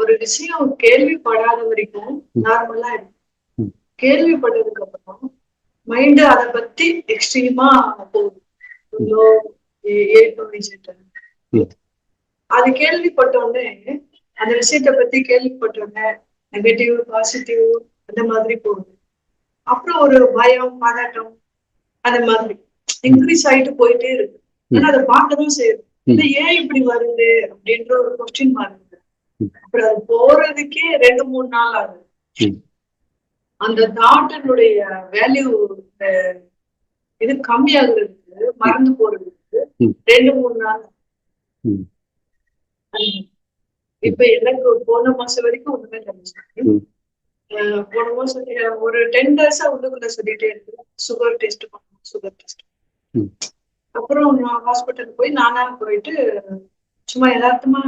ஒரு விஷயம் கேள்விப்படாத வரைக்கும் நார்மலா இருக்கும். கேள்விப்பட்டதுக்கு அப்புறம் மைண்ட் அதை பத்தி எக்ஸ்ட்ரீமா போகுது. அது கேள்விப்பட்ட உடனே அந்த விஷயத்த பத்தி கேள்விப்பட்ட உடனே நெகட்டிவ் பாசிட்டிவ் அந்த மாதிரி போகுது. அப்புறம் ஒரு பயம் பதட்டம் அந்த மாதிரி இன்க்ரீஸ் ஆயிட்டு போயிட்டே இருக்கு. ஆனா அதை பார்க்கதான் செய்யுது. இது ஏன் இப்படி வருது அப்படின்ற ஒரு கொஸ்டின் மார்க். அப்புறம் அது போறதுக்கே 2-3 நாள் ஆகுது. அந்த தாட்டினுடைய வேல்யூ இது கம்மியாகிறதுக்கு மறந்து போறதுக்கு 2-3 நாள். இப்ப எனக்கு போன மாசம் வரைக்கும் ஒண்ணுமே தெரிஞ்சு. போன மாசம் ஒரு 10 days-ஆ உள்ளுக்குள்ள சொல்லிட்டே இருக்கு சுகர் டெஸ்ட் பண்ணணும் சுகர் டெஸ்ட். அப்புறம் நான் ஹாஸ்பிட்டல் போய் நானா போயிட்டு சும்மா யதார்த்தமா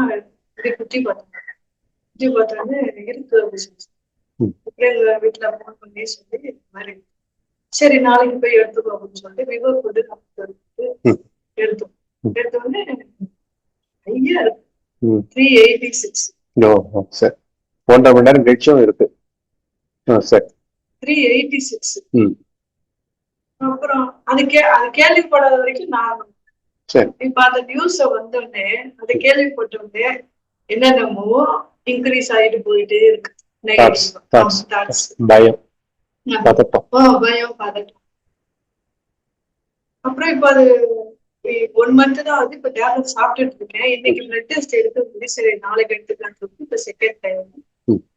குத்தி பார்த்தேன் இருக்கு அப்படின்னு. அப்புறம் எங்க வீட்டுல போன் பண்ணி சொல்லி மாதிரி சரி நாளைக்கு போய் எடுத்துக்கோ அப்படின்னு சொல்லிட்டு விவர் ஃபுட்டு எடுத்தோம். எடுத்தோடனே ஐயா இருக்கு 386. 1.5 மணி நேரம் கழிச்சும் இருக்கு 386. அப்புறம் அது கேள்விப்படாத வரைக்கும் நான் இப்ப அந்த நியூஸ வந்தோடனே அது கேள்விப்பட்டோடனே என்னென்னமோ இன்க்ரீஸ் ஆயிட்டு போயிட்டே இருக்கு. பயம் பதட்டம். அப்புறம் இப்ப அது 1 month தான் ஆகுது. இப்ப டேப்லெட் சாப்பிட்டுட்டு இருக்கேன். இன்னைக்கு பிளட் டெஸ்ட் எடுத்து சரி நாளைக்கு எடுத்துக்கலாம் சொல்லிட்டு இப்ப செகண்ட் டைம்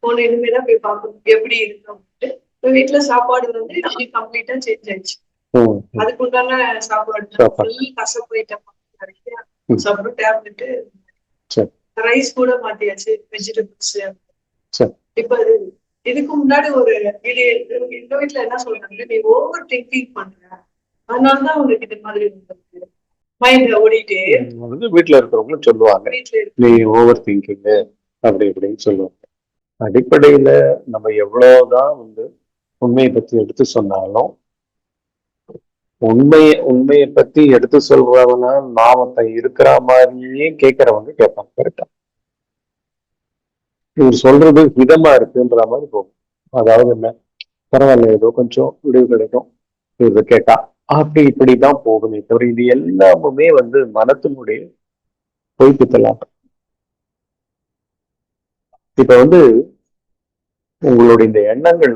போன இனிமேதான் போய் பார்க்கணும் எப்படி இருக்கு அப்படின்ட்டு. இப்ப வீட்டுல சாப்பாடு வந்து கம்ப்ளீட்டா சேஞ்ச் ஆயிடுச்சு. அதுக்கு உண்டான சாப்பாடு கசப்பு ஐட்டம் சாப்பிடும். டேப்லெட் ரைஸ் கூட மாத்தியாச்சு வெஜிடபிள்ஸ். இப்ப இதுக்கு முன்னாடி ஒரு எங்க வீட்டுல என்ன சொல்றாங்க, நீ ஓவர் திங்கிங் பண்ற அதனாலதான் உங்களுக்கு இது மாதிரி மைண்ட்ல ஓடிட்டே. வீட்டுல இருக்கிறவங்களும் சொல்லுவாங்க நீ ஓவர் திங்கிங் அப்படி இப்படின்னு சொல்லுவாங்க. அடிப்படையில நம்ம எவ்வளவுதான் உண்மையை பத்தி எடுத்து சொன்னாலும் உண்மையை பத்தி எடுத்து சொல்றவனா நாம இருக்கிற மாதிரியே கேட்கறவங்க கேட்பாங்க. கரெக்டா இவர் சொல்றது விதமா இருக்குன்ற மாதிரி போகும். அதாவது என்ன பரவாயில்ல ஏதோ கொஞ்சம் விடுவு கிடைக்கும் இவரு கேட்டா அப்படி இப்படிதான் போகுமே தவிர இது எல்லாமுமே மனத்தினுடைய பொய்ப்பித்தலாம். இப்ப உங்களுடைய இந்த எண்ணங்கள்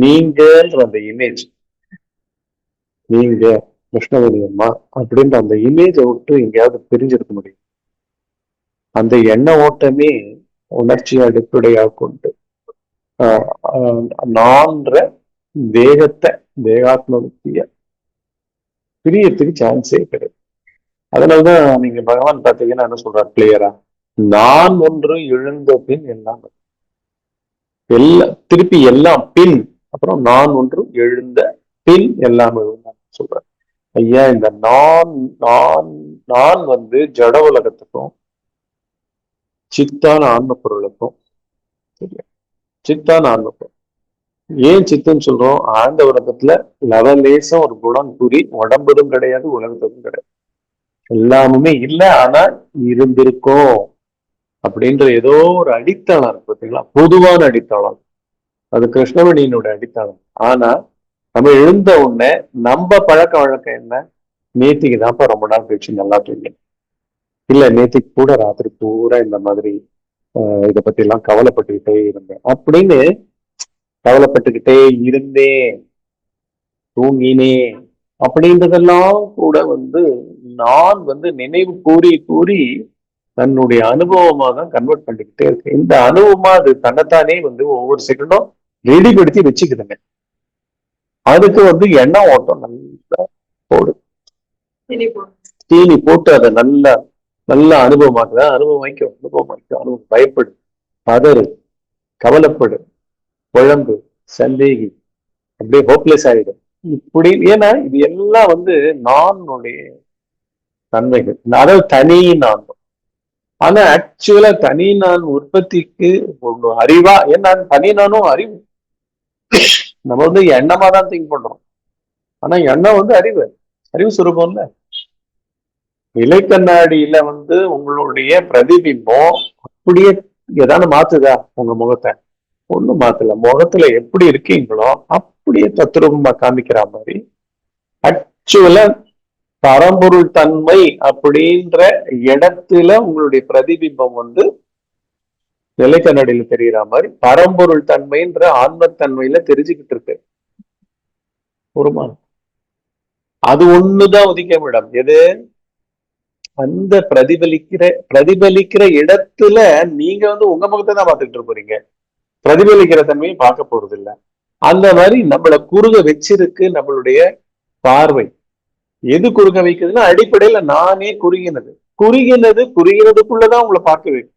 நீங்கன்ற அந்த இமேஜ், நீங்க கிருஷ்ணவேணி அம்மா அப்படின்ற அந்த இமேஜை விட்டு எங்கேயாவது பிரிஞ்சிருக்க முடியும். அந்த எண்ண ஓட்டமே உணர்ச்சி அடிப்படையாக கொண்டு நான்ற தேகாத்மத்திய பிரியத்துக்கு சான்ஸே கிடையாது. அதனாலதான் நீங்க பகவான் பார்த்தீங்கன்னா என்ன சொல்றாரு கிளியரா, நான் ஒன்று எழுந்த பின் எல்லாம் திருப்பி எல்லாம் பின் அப்புறம் நான் ஒன்று எழுந்த பின் எல்லாம் சொல்றாரு. ஐயா இந்த நான் நான் நான் ஜட உலகத்துக்கும் சித்தான ஆன்ம பொருளுக்கும் சரியா, சித்தான ஆன்ம பொருள் ஏன் சித்துன்னு சொல்றோம், ஆழ்ந்த உலகத்துல லவலேசம் ஒரு குணம் கூறி உடம்புதும் கிடையாது உலகத்துக்கும் கிடையாது, எல்லாமுமே இல்லை ஆனா இருந்திருக்கோம் அப்படின்ற ஏதோ ஒரு அடித்தளம் இருக்கு பார்த்தீங்களா, பொதுவான அடித்தளம். அது கிருஷ்ணவேணியினோட அடித்தளம். ஆனா நம்ம எழுந்த உடனே நம்ம பழக்க வழக்கம் என்ன, நேத்திக்கு தான்ப்பா ரொம்ப நாள் கழிச்சு நல்லா தூங்க, இல்ல நேத்திக்கு கூட ராத்திரி பூரா இந்த மாதிரி இதை பத்தி எல்லாம் கவலைப்பட்டுக்கிட்டே இருந்தேன் அப்படின்னு கவலைப்பட்டுக்கிட்டே இருந்தேன் தூங்கினேன் அப்படின்றதெல்லாம் கூட நான் நினைவு கூறி கூறி தன்னுடைய அனுபவமா தான் கன்வெர்ட் பண்ணிக்கிட்டே இருக்கு. இந்த அனுபவமா அது தன்னைத்தானே ஒவ்வொரு செகண்டும் ரெடிப்படுத்தி வச்சுக்குதுங்க. அதுக்கு எண்ண ஓட்டம் நல்லா போடு, தீனி போட்டு அதை நல்லா நல்லா அனுபவமாக்குதா, அனுபவம் பயப்படு, பதறு, கவலைப்படு, குழம்பு, சந்தேகி, அப்படியே ஹோப்லெஸ் ஆயிடும் இப்படி. ஏன்னா இது எல்லாம் நானுடைய தன்மைகள், அதாவது தனி நான். ஆனா ஆக்சுவலா தனி நான் உற்பத்திக்கு அறிவா, ஏன்னா தனி நானும் அறிவு. நம்ம எண்ணமா தான் திங்க் பண்றோம், ஆனா எண்ணம் அறிவு, அறிவு சுரூபம்ல. நிலை கண்ணாடியில உங்களுடைய பிரதிபிம்பம் அப்படியே ஏதாவது மாத்துதா உங்க முகத்தை? ஒண்ணும் மாத்தல. முகத்துல எப்படி இருக்கீங்களோ அப்படியே தத்ரூபமா காமிக்கிற மாதிரி ஆக்சுவலா பரம்பொருள் தன்மை அப்படின்ற இடத்துல உங்களுடைய பிரதிபிம்பம் வந்து நிலை கண்ணாடியில தெரியற மாதிரி பரம்பொருள் தன்மைன்ற ஆன்மத்தன்மையில தெரிஞ்சுக்கிட்டு இருக்கு. ஒருமா அது ஒண்ணுதான் உதிக்கும் இடம். எது? அந்த பிரதிபலிக்கிற இடத்துல நீங்க வந்து உங்க முகத்தை தான் பார்த்துட்டு போறீங்க. பிரதிபலிக்கிற தன்மையை பார்க்க போறது இல்ல. அந்த மாதிரி நம்மள குறுக வச்சிருக்கு நம்மளுடைய பார்வை. எது குறுக வைக்குதுன்னா அடிப்படையில நானே குறுகினதுக்குள்ளதான் உங்களை பார்க்க வைக்கும்.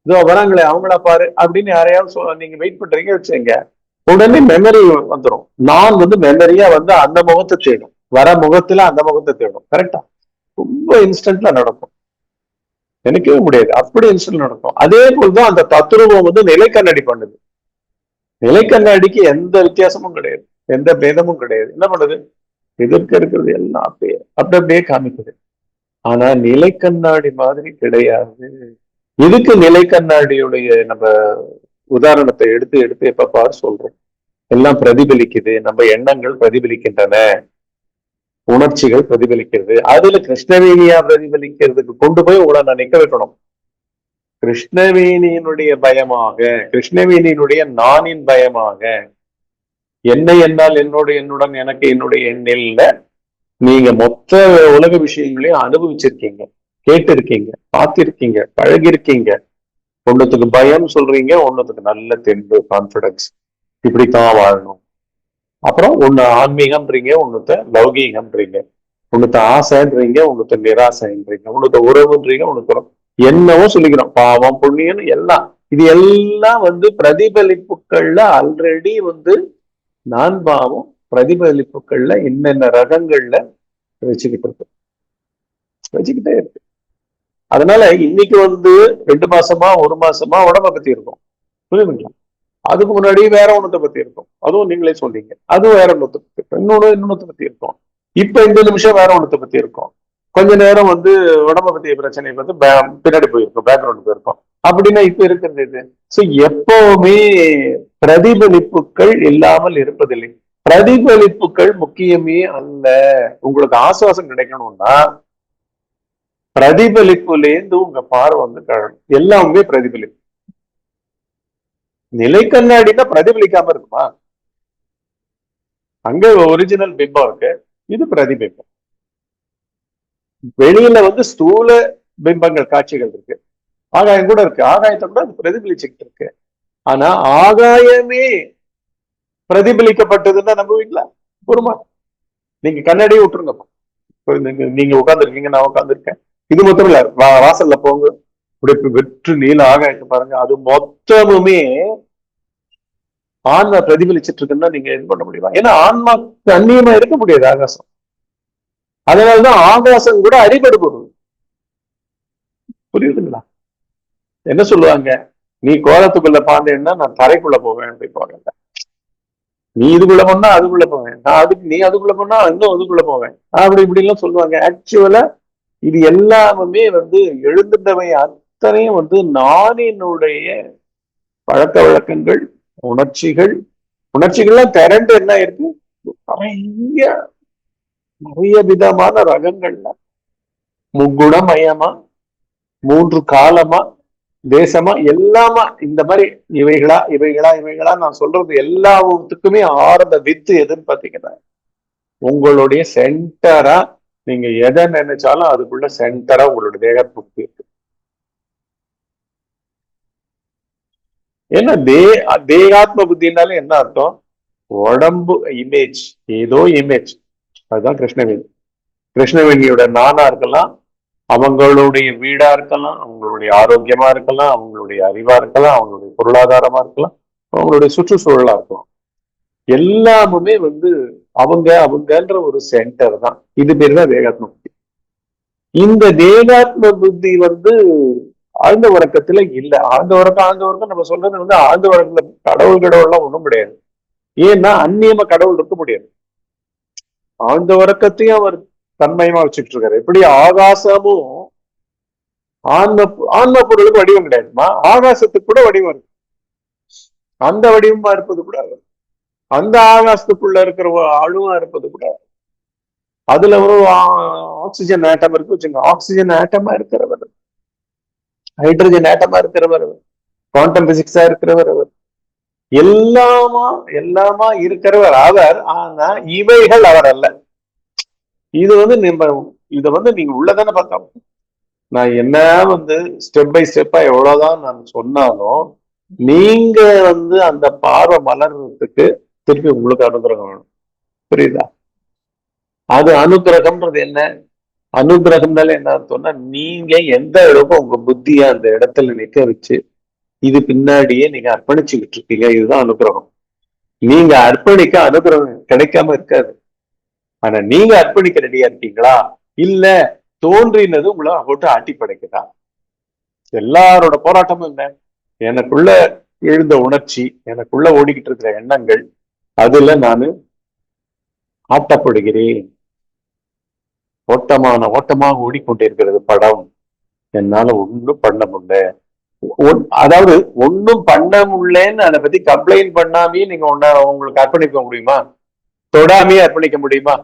இதோ வராங்களே அவங்களா பாரு அப்படின்னு யாரையாவது நீங்க வெயிட் பண்றீங்க வச்சுங்க, உடனே மெமரி வந்துடும். நான் வந்து மெமரியா வந்து அந்த முகத்தை தேடும், வர முகத்துல அந்த முகத்தை தேடும். கரெக்டா? ரொம்ப இன்ஸ்டன்ட்ல நடக்கும். நினைக்கவே முடியாது, அப்படி இன்ஸ்டன்ட் நடக்கும். அதே போலதான் அந்த தத்துருவம் வந்து நிலை கண்ணாடி பண்ணுது. நிலை கண்ணாடிக்கு எந்த வித்தியாசமும் கிடையாது, எந்த பேதமும் கிடையாது. என்ன பண்ணுது? எதிர்க்க இருக்கிறது எல்லாம் அப்படியே காமிக்குது. ஆனா நிலை கண்ணாடி மாதிரி கிடையாது. இதுக்கு நிலை கண்ணாடியுடைய நம்ம உதாரணத்தை எடுத்து எடுத்து எப்ப பாரு சொல்றோம். எல்லாம் பிரதிபலிக்குது, நம்ம எண்ணங்கள் பிரதிபலிக்கின்றன, உணர்ச்சிகள் பிரதிபலிக்கிறது. அதுல கிருஷ்ணவேணியா பிரதிபலிக்கிறதுக்கு கொண்டு போய் உங்களை நான் நிக்க வைக்கணும். கிருஷ்ணவேணியினுடைய பயமாக, கிருஷ்ணவேணியினுடைய நானின் பயமாக, என்னை என்னால் என்னுடன் எனக்கு என்னுடைய எண்ணில்ல நீங்க மொத்த உலக விஷயங்களையும் அனுபவிச்சிருக்கீங்க, கேட்டிருக்கீங்க, பார்த்திருக்கீங்க, பழகிருக்கீங்க. ஒன்னுத்துக்கு பயம் சொல்றீங்க, ஒன்னுத்துக்கு நல்ல தெம்பு, கான்பிடன்ஸ், இப்படித்தான் வாழணும். அப்புறம் ஒண்ணு ஆன்மீகம்ன்றீங்க, ஒன்னுத்த லௌகீகம்ன்றீங்க, ஒன்னுத்த ஆசைன்றீங்க, ஒன்னுத்த நிராசைன்றீங்க, ஒன்னுத்த உறவுன்றீங்க, ஒன்னுத்த என்னவோ சொல்லிக்கிறோம். பாவம் புண்ணியம் எல்லாம். இது எல்லாம் வந்து பிரதிபலிப்புகள்ல ஆல்ரெடி வந்து நான் பாவம் பிரதிபலிப்புகள்ல என்னென்ன ரகங்கள்ல வச்சுக்கிட்டே இருக்கு. அதனால இன்னைக்கு வந்து 2 மாசமா 1 மாசமா உடம்ப பத்தி இருக்கும், புரியுதுங்களா? அதுக்கு முன்னாடி வேற ஒண்ணத்தை பத்தி இருக்கும், அதுவும் நீங்களே சொல்றீங்க. அதுவும் வேற ஒண்ணத்தை பத்தி இருக்கும், இன்னொன்னத்தை பத்தி இருக்கும். இப்ப இந்த நிமிஷம் வேற ஒண்ணத்தை பத்தி இருக்கும். கொஞ்ச நேரம் வந்து உடம்ப பத்திய பிரச்சனையை பார்த்து பின்னாடி போயிருக்கும், பேக்ரவுண்ட் போயிருக்கும். அப்படின்னா இப்ப இருக்கிறது இது. சோ எப்பவுமே பிரதிபலிப்புகள் இல்லாமல் இருப்பதில்லை. பிரதிபலிப்புகள் முக்கியமே அல்ல. உங்களுக்கு ஆசுவாசம் கிடைக்கணும்னா பிரதிபலிப்புலேருந்து உங்க பார்வை வந்து கழணும். எல்லாமே பிரதிபலிப்பு. நிலை கண்ணாடினா பிரதிபலிக்காம இருக்குமா? அங்க ஒரிஜினல் பிம்பம் இருக்கு, இது பிரதிபிம்பம். வெளியில வந்து ஸ்தூல பிம்பங்கள் காட்சிகள் இருக்கு, ஆகாயம் கூட இருக்கு, ஆகாயத்தை கூட அது பிரதிபலிச்சுக்கிட்டு இருக்கு. ஆனா ஆகாயமே பிரதிபலிக்கப்பட்டதுன்னா நம்புவீங்களா? ஒருமா நீங்க கண்ணாடியே விட்டுருங்கப்பா. நீங்க உட்காந்துருக்கீங்க, நான் உட்காந்துருக்கேன், இது மொத்தம் இல்ல. வாசல்ல போங்க, வெற்று நீல ஆகாயத்தை பாருங்க, அது மொத்தமுமே ஆன்மா பிரதிபலிச்சிட்டு இருக்குன்னா நீங்க இது பண்ண முடியுமா? ஏன்னா ஆன்மா அந்நியமா இருக்க முடியாது ஆகாசம். அதனாலதான் ஆகாசம் கூட அடிபடு பொருள். புரியுதுங்களா? என்ன சொல்லுவாங்க, நீ கோலத்துக்குள்ள பாந்தேன்னா நான் தரைக்குள்ள போவேன் அப்படிப்பாங்க. நீ இதுக்குள்ள போனா அதுக்குள்ள போவேன், நீ அதுக்குள்ள போனா இன்னும் அதுக்குள்ள போவேன், அப்படி இப்படி எல்லாம் சொல்லுவாங்க. ஆக்சுவலா இது எல்லாமே வந்து எழுந்துட்டவை அத்தனையும் வந்து நானினுடைய பழக்க வழக்கங்கள், உணர்ச்சிகள்லாம் திரண்டு என்ன இருக்கு, நிறைய விதமான ரகங்கள்ல முக்குணமயமா, 3 காலமா, தேசமா, எல்லாமா இந்த மாதிரி இவைகளா நான் சொல்றது எல்லாத்துக்குமே ஆரம்ப வித்து எதுன்னு பாத்தீங்கன்னா உங்களுடைய சென்டரா நீங்க எதை நினைச்சாலும் அதுக்குள்ள சென்டரா உங்களுடைய தேகத்துக்கு இருக்கு. ஏன்னா தேகாத்ம புத்தினாலே என்ன அர்த்தம்? உடம்பு இமேஜ், ஏதோ இமேஜ். அதுதான் கிருஷ்ணவேணி. கிருஷ்ணவேணியோட நானா இருக்கலாம், அவங்களுடைய வீடா இருக்கலாம், அவங்களுடைய ஆரோக்கியமா இருக்கலாம், அவங்களுடைய அறிவா இருக்கலாம், அவங்களுடைய பொருளாதாரமா இருக்கலாம், அவங்களுடைய சுற்றுச்சூழலா இருக்கலாம். எல்லாமுமே வந்து அவங்கன்ற ஒரு சென்டர் தான். இது பேர் தான் தேகாத்ம புத்தி. இந்த தேகாத்ம புத்தி வந்து ஆழ்ந்த உறக்கத்துல இல்ல. ஆழ்ந்த உறக்கம் நம்ம சொல்றது வந்து ஆழ்ந்த உறக்கத்துல கடவுள்லாம் ஒண்ணும் கிடையாது. ஏன்னா அந்நியமா கடவுள் இருக்க முடியாது. ஆழ்ந்த உறக்கத்தையும் அவர் தன்மயமா வச்சுட்டு இருக்காரு. எப்படி ஆகாசமும் ஆன்ம ஆன்ம பொருளுக்கு வடிவம் கிடையாதுமா. ஆகாசத்துக்கு கூட வடிவம் இருக்கு. அந்த வடிவமா இருப்பது கூட அந்த ஆகாசத்துக்குள்ள இருக்கிற அணுவா இருப்பது கூட அதுல ஒரு ஆக்சிஜன் ஆட்டம் இருக்கு வச்சுங்க. ஆக்சிஜன் ஆட்டமா இருக்கிறவர், ஹைட்ரஜன் ஆட்டமா இருக்கிறவர், குவாண்டம் பிசிக்ஸா இருக்கிறவர், எல்லாமா எல்லாமா இருக்கிறவர் அவர். ஆனா இவைகள் அவர் அல்ல. இது வந்து நம்ம இத வந்து நீங்க உள்ளதானே பார்த்தா. நான் என்ன வந்து ஸ்டெப் பை ஸ்டெப்பா எவ்வளவுதான் நான் சொன்னாலும் நீங்க வந்து அந்த பார்வை மலர்றதுக்கு திருப்பி உங்களுக்கு அனுகிரகம் வேணும். புரியுதா? அது அனுகிரகம்ன்றது என்ன? அனுகிரகம்னால என்ன அர்த்தம்னா, நீங்க எந்த அளவுக்கு உங்க புத்திய அந்த இடத்துல நிக்க வச்சு இது பின்னாடியே நீங்க அர்ப்பணிச்சுக்கிட்டு இருக்கீங்க, இதுதான் அனுகிரகம். நீங்க அர்ப்பணிக்க அனுகிரகம் கிடைக்காம இருக்காது. ஆனா நீங்க அர்ப்பணிக்க ரெடியா இருக்கீங்களா? இல்ல தோன்றினது உங்களை போட்டு ஆட்டி படைக்குதா? எல்லாரோட போராட்டமும் என்ன? எனக்குள்ள எழுந்த உணர்ச்சி, எனக்குள்ள ஓடிக்கிட்டு இருக்கிற எண்ணங்கள், அதுல நானு ஆட்டப்படுகிறேன். ஓட்டமாக ஓடிக்கொண்டிருக்கிறது படம். என்னால ஒண்ணும் பண்ண முடியல. அதாவது ஒண்ணும் பண்ண முடியலன்னு அதை பத்தி கம்ப்ளைண்ட் பண்ணாமே நீங்க உங்களுக்கு அர்ப்பணிக்க முடியுமா? தொடாமையே அர்ப்பணிக்க முடியுமா?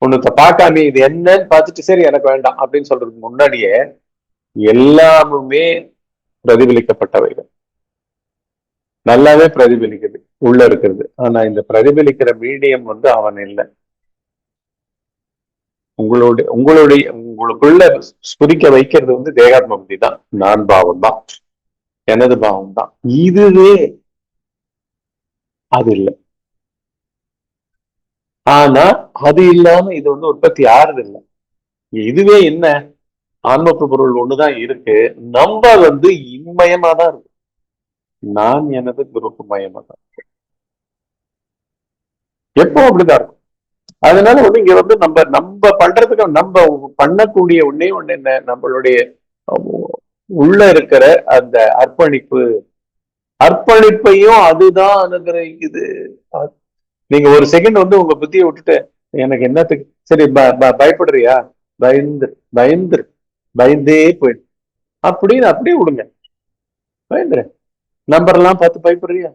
ஒண்ணுத்த பார்க்காம இது என்னன்னு பார்த்துட்டு சரி எனக்கு வேண்டாம் அப்படின்னு சொல்றதுக்கு முன்னாடியே எல்லாமுமே பிரதிபலிக்கப்பட்டவைகள். நல்லாவே பிரதிபலிக்குது உள்ள இருக்கிறது. ஆனா இந்த பிரதிபலிக்கிற மீடியம் வந்து அவன் இல்லை. உங்களுக்குள்ள ஸ்புரிக்க வைக்கிறது வந்து தேகாத்ம புத்தி தான், நான் பாவம் தான், எனது பாவம் தான். இதுவே அது இல்லை. ஆனா அது இல்லாம இது வந்து உற்பத்தி ஆறுது இல்லை. இதுவே என்ன? ஆன்ம பொருள் ஒண்ணுதான் இருக்கு. நம்ம வந்து இன்மயமா தான் இருக்கு. நான் எனது குரூப் மயமா தான் எப்போ அப்படிதான் இருக்கும். அதனால வந்து இங்க வந்து நம்ம நம்ம பண்றதுக்கு நம்ம பண்ணக்கூடிய ஒன்னே ஒண்ணு என்ன? நம்மளுடைய உள்ள இருக்கிற அந்த அர்ப்பணிப்பையும் அதுதான் அனுகிரகிக்குது. நீங்க ஒரு செகண்ட் வந்து உங்க புத்தியை விட்டுட்டு எனக்கு என்னத்துக்கு சரி பயப்படுறியா, பயந்துரு பயந்தே போயிடு அப்படின்னு அப்படியே விடுங்க. பயந்துரு. நம்பர் எல்லாம் பார்த்து பயப்படுறியா?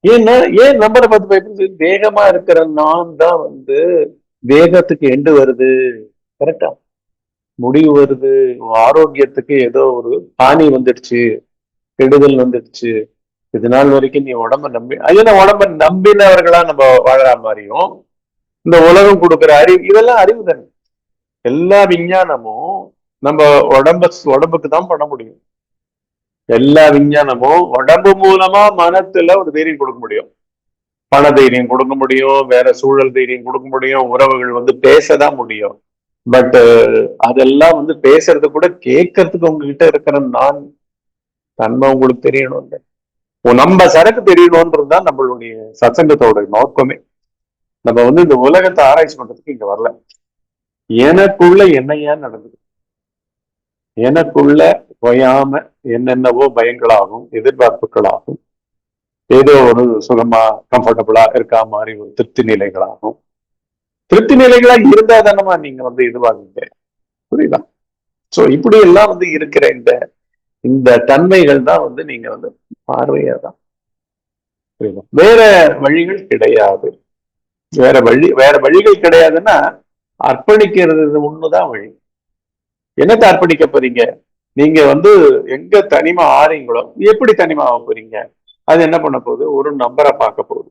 ஏன்னா ஏன் நம்பரை பார்த்து பயப்படுது? வேகமா இருக்கிற நான் தான் வந்து வேகத்துக்கு எண்டு வருது. கரெக்டா? முடிவு வருது. ஆரோக்கியத்துக்கு ஏதோ ஒரு ஹானி வந்துடுச்சு, கெடுதல் வந்துடுச்சு. இது நாள் வரைக்கும் நீ உடம்ப நம்பி உடம்ப நம்பினவர்களா நம்ம வாழற மாதிரியும் இந்த உலகம் கொடுக்குற அறிவு, இதெல்லாம் அறிவு தானே. எல்லா விஞ்ஞானமும் நம்ம உடம்புக்கு தான் பண்ண முடியும். எல்லா விஞ்ஞானமும் உடம்பு மூலமா மனத்துல ஒரு தைரியம் கொடுக்க முடியும். பண தைரியம் கொடுக்க முடியும், வேற சூழல் தைரியம் கொடுக்க முடியும், உறவுகள் வந்து பேசதான் முடியும். பட் அதெல்லாம் வந்து பேசுறது கூட கேட்கறதுக்கு உங்ககிட்ட இருக்கிற நான் தன்மை உங்களுக்கு தெரியணும். நம்ம சரக்கு தெரியணும்ன்றதுதான் நம்மளுடைய சத்சங்கத்தோட நோக்கமே. நம்ம வந்து இந்த உலகத்தை ஆராய்ச்சி பண்றதுக்கு இங்க வரல. எனக்குள்ள என்னையா நடந்தது, எனக்குள்ள ஓயாம என்னென்னவோ பயங்களாகும், எதிர்பார்ப்புகளாகும், ஏதோ ஒரு சுகமா கம்ஃபர்டபுளா இருக்கா மாதிரி ஒரு திருப்தி நிலைகளாகும். திருப்தி நிலைகளா இருந்தா தானமா நீங்க வந்து இதுவாகுங்க. புரியுதா? சோ இப்படி எல்லாம் வந்து இருக்கிற இந்த தன்மைகள் தான் வந்து நீங்க வந்து பார்வையா தான். புரியுதா? வேற வழிகள் கிடையாது. வேற வழிகள் கிடையாதுன்னா அர்ப்பணிக்கிறது ஒண்ணுதான் வழி. என்னத்தை அர்ப்பணிக்க போறீங்க? நீங்க வந்து எங்க தனிமா ஆறீங்களோ, எப்படி தனிமா ஆக போறீங்க? அது என்ன பண்ண போகுது? ஒரு நம்பரை பார்க்க போகுது.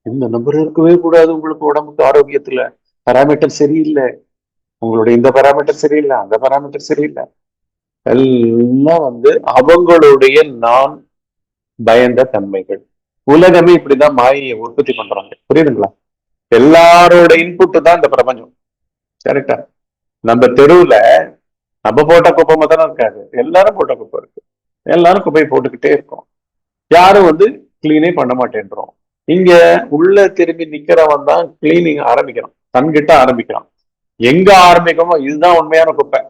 இந்த நம்பர் இருக்கவே கூடாது. உங்களுக்கு உடம்புக்கு ஆரோக்கியத்துல பராமீட்டர் சரியில்லை, உங்களுடைய இந்த பராமீட்டர் சரியில்லை, அந்த பராமீட்டர் சரியில்லை, எல்லாம் வந்து அவங்களுடைய நான் பயந்த தன்மைகள். உலகமே இப்படிதான் மாயை உற்பத்தி பண்றாங்க. புரியுதுங்களா? எல்லாரோட இன்புட்டு தான் இந்த பிரபஞ்சம். கரெக்டா? நம்ம தெருவுல நம்ம போட்ட குப்பை மாத்திரம் இருக்காது, எல்லாரும் போட்ட குப்பை இருக்கு. எல்லாரும் குப்பையை போட்டுக்கிட்டே இருக்கோம். யாரும் வந்து கிளீனே பண்ண மாட்டேன்றோம். இங்க உள்ள திரும்பி நிக்கிறவன் தான் கிளீனிங் ஆரம்பிக்கிறான், தன்கிட்ட ஆரம்பிக்கிறான். எங்க ஆரம்பிக்கணுமோ இதுதான் உண்மையான குப்பை,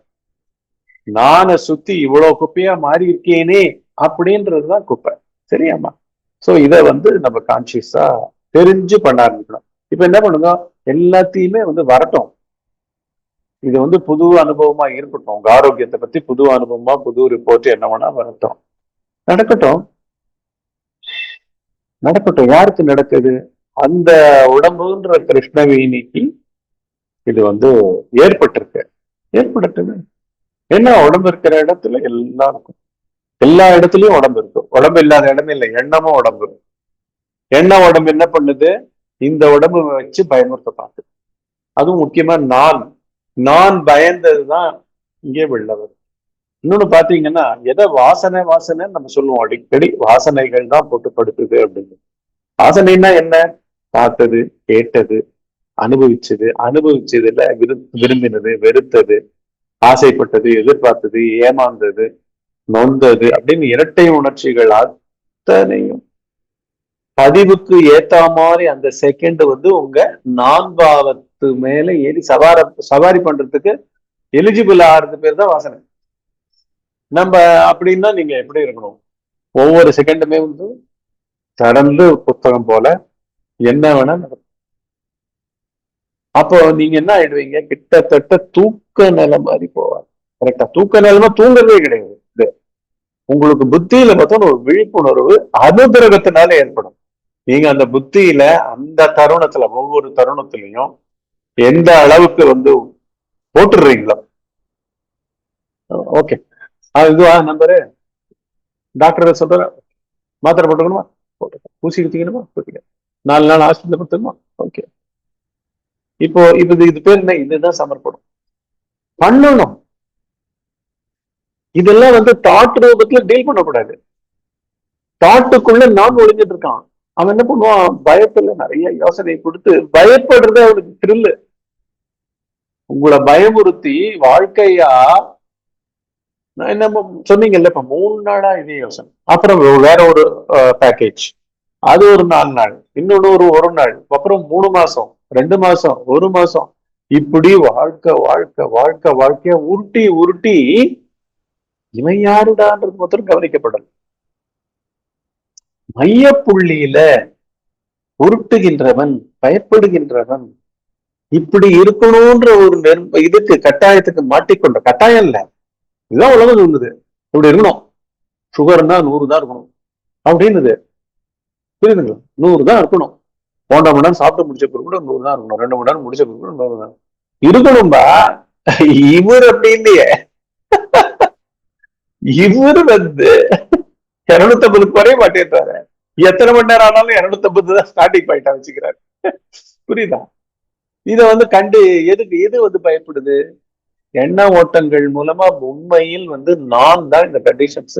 நானை சுத்தி இவ்வளவு குப்பையா மாறி இருக்கேனே அப்படின்றதுதான் குப்பை. சரியாமா? சோ இத வந்து நம்ம கான்சியஸா தெரிஞ்சு பண்ண ஆரம்பிக்கணும். இப்ப என்ன பண்ணுங்க, எல்லாத்தையுமே வந்து வரட்டும், இது வந்து புது அனுபவமா இருக்கட்டும். உங்க ஆரோக்கியத்தை பத்தி புது அனுபவமா, புது ரிப்போர்ட் என்ன வேணா வரட்டும். நடக்கட்டும், நடக்கட்டும். யாருக்கு நடக்குது? அந்த உடம்புன்ற கிருஷ்ணவேணிக்கு இது வந்து ஏற்பட்டிருக்கு. ஏற்படுத்துது. ஏன்னா உடம்பு இருக்கிற இடத்துல எல்லாம் இருக்கும். எல்லா இடத்துலயும் உடம்பு இருக்கும். உடம்பு இல்லாத இடமே இல்லை. எண்ணமும் உடம்பு. எண்ண உடம்பு என்ன பண்ணுது? இந்த உடம்பு வச்சு பயமுறுத்த பார்க்குது. அதுவும் முக்கியமா நான் பயந்ததுதான் இங்கே வெளில வருது. இன்னொன்னு பாத்தீங்கன்னா, எதை வாசனை நம்ம சொல்லுவோம் அடிக்கடி. வாசனைகள் தான் போட்டு படுத்துது அப்படின்னு. வாசனைன்னா என்ன? பார்த்தது, கேட்டது, அனுபவிச்சதுல விரும்பினது, வெறுத்தது, ஆசைப்பட்டது, எதிர்பார்த்தது, ஏமாந்தது, நொந்தது அப்படின்னு இரட்டை உணர்ச்சிகள் அத்தனையும் பதிவுக்கு ஏத்த மாதிரி அந்த செகண்ட் வந்து உங்க நான்பாவத்து மேல ஏறி சவாரி பண்றதுக்கு எலிஜிபிள் ஆகிறது பேர் தான் வாசனை. நம்ம அப்படின்னா நீங்க எப்படி இருக்கணும்? ஒவ்வொரு செகண்டுமே வந்து திறந்து புத்தகம் போல என்ன வேணா நடக்கும். அப்போ நீங்க என்ன ஆயிடுவீங்க? கிட்டத்தட்ட தூக்க நிலை மாதிரி போவாங்க. கரெக்டா? தூக்க நிலைமை தூங்கவே கிடையாது. இது உங்களுக்கு புத்தியில பார்த்தோம் ஒரு விழிப்புணர்வு அனுகிரகத்தினால ஏற்படும். நீங்க அந்த புத்தியில அந்த தருணத்துல ஒவ்வொரு தருணத்திலையும் எந்த அளவுக்கு வந்து போட்டுடுறீங்களோ. ஓகே, இதுவா நம்பரு? டாக்டர் சொல்ற மாத்திரை போட்டுக்கணுமா? போட்டுக்க. ஊசி குத்திக்கணுமா? குத்திக்க. 4 நாள் ஹாஸ்பிட்டல் கொடுத்துக்கணுமா? ஓகே. இப்போ இது பேர் என்ன? இதுதான் சமர்ப்பணம். பண்ணணும். இதெல்லாம் வந்து தாட் ரூபத்துல டீல் பண்ணக்கூடாது. தாட்டுக்குள்ள நான் ஒளிஞ்சிட்டு இருக்கான். அவன் என்ன பண்ணுவான்? பயத்துல நிறைய யோசனை கொடுத்து பயப்படுறது அவனுக்கு த்ரில்லு. உங்களை பயமுறுத்தி வாழ்க்கையா நம்ம சொன்னீங்கல்ல, இப்ப 3 நாளா இதே யோசனை. அப்புறம் வேற ஒரு பேக்கேஜ், அது ஒரு 4 நாள், இன்னொன்னு ஒரு நாள், அப்புறம் 3 மாசம், 2 மாசம், 1 மாசம், இப்படி வாழ்க்கைய உருட்டி இவன் யாருடான்றது மாத்திரம் கவனிக்கப்படல. மையப்புள்ளியில உருட்டுகின்றவன், பயப்படுகின்றவன், இப்படி இருக்கணும்ன்ற ஒரு இதுக்கு கட்டாயத்துக்கு மாட்டிக்கொண்ட கட்டாயம் இல்ல, இதுதான் உலகம் சொல்லுது. இப்படி இருக்கணும், சுகர்னா 100 தான் இருக்கணும் அப்படின்னுது. புரியுதுங்களா? 100 தான் இருக்கணும். 1.5 மணி நேரம் சாப்பிட்டு முடிச்ச பிறகு கூட 100 தான் இருக்கணும். 2 மணி நேரம் முடிச்ச பிறகு கூட 100 தான் இருக்கணும்பா. இவர் அப்படி இல்லையே. இவரு வந்து 250 குறைய மாட்டேன்றாரு. எத்தனை மணி நேரம் ஆனாலும் 250 தான் ஸ்டார்டிங் பாயிண்டா வச்சுக்கிறாரு. புரியுதா? இத வந்து எது வந்து பயப்படுது? எண்ண ஓட்டங்கள் மூலமா உண்மையில் வந்து நான் தான் இந்த கண்டிஷன்ஸ்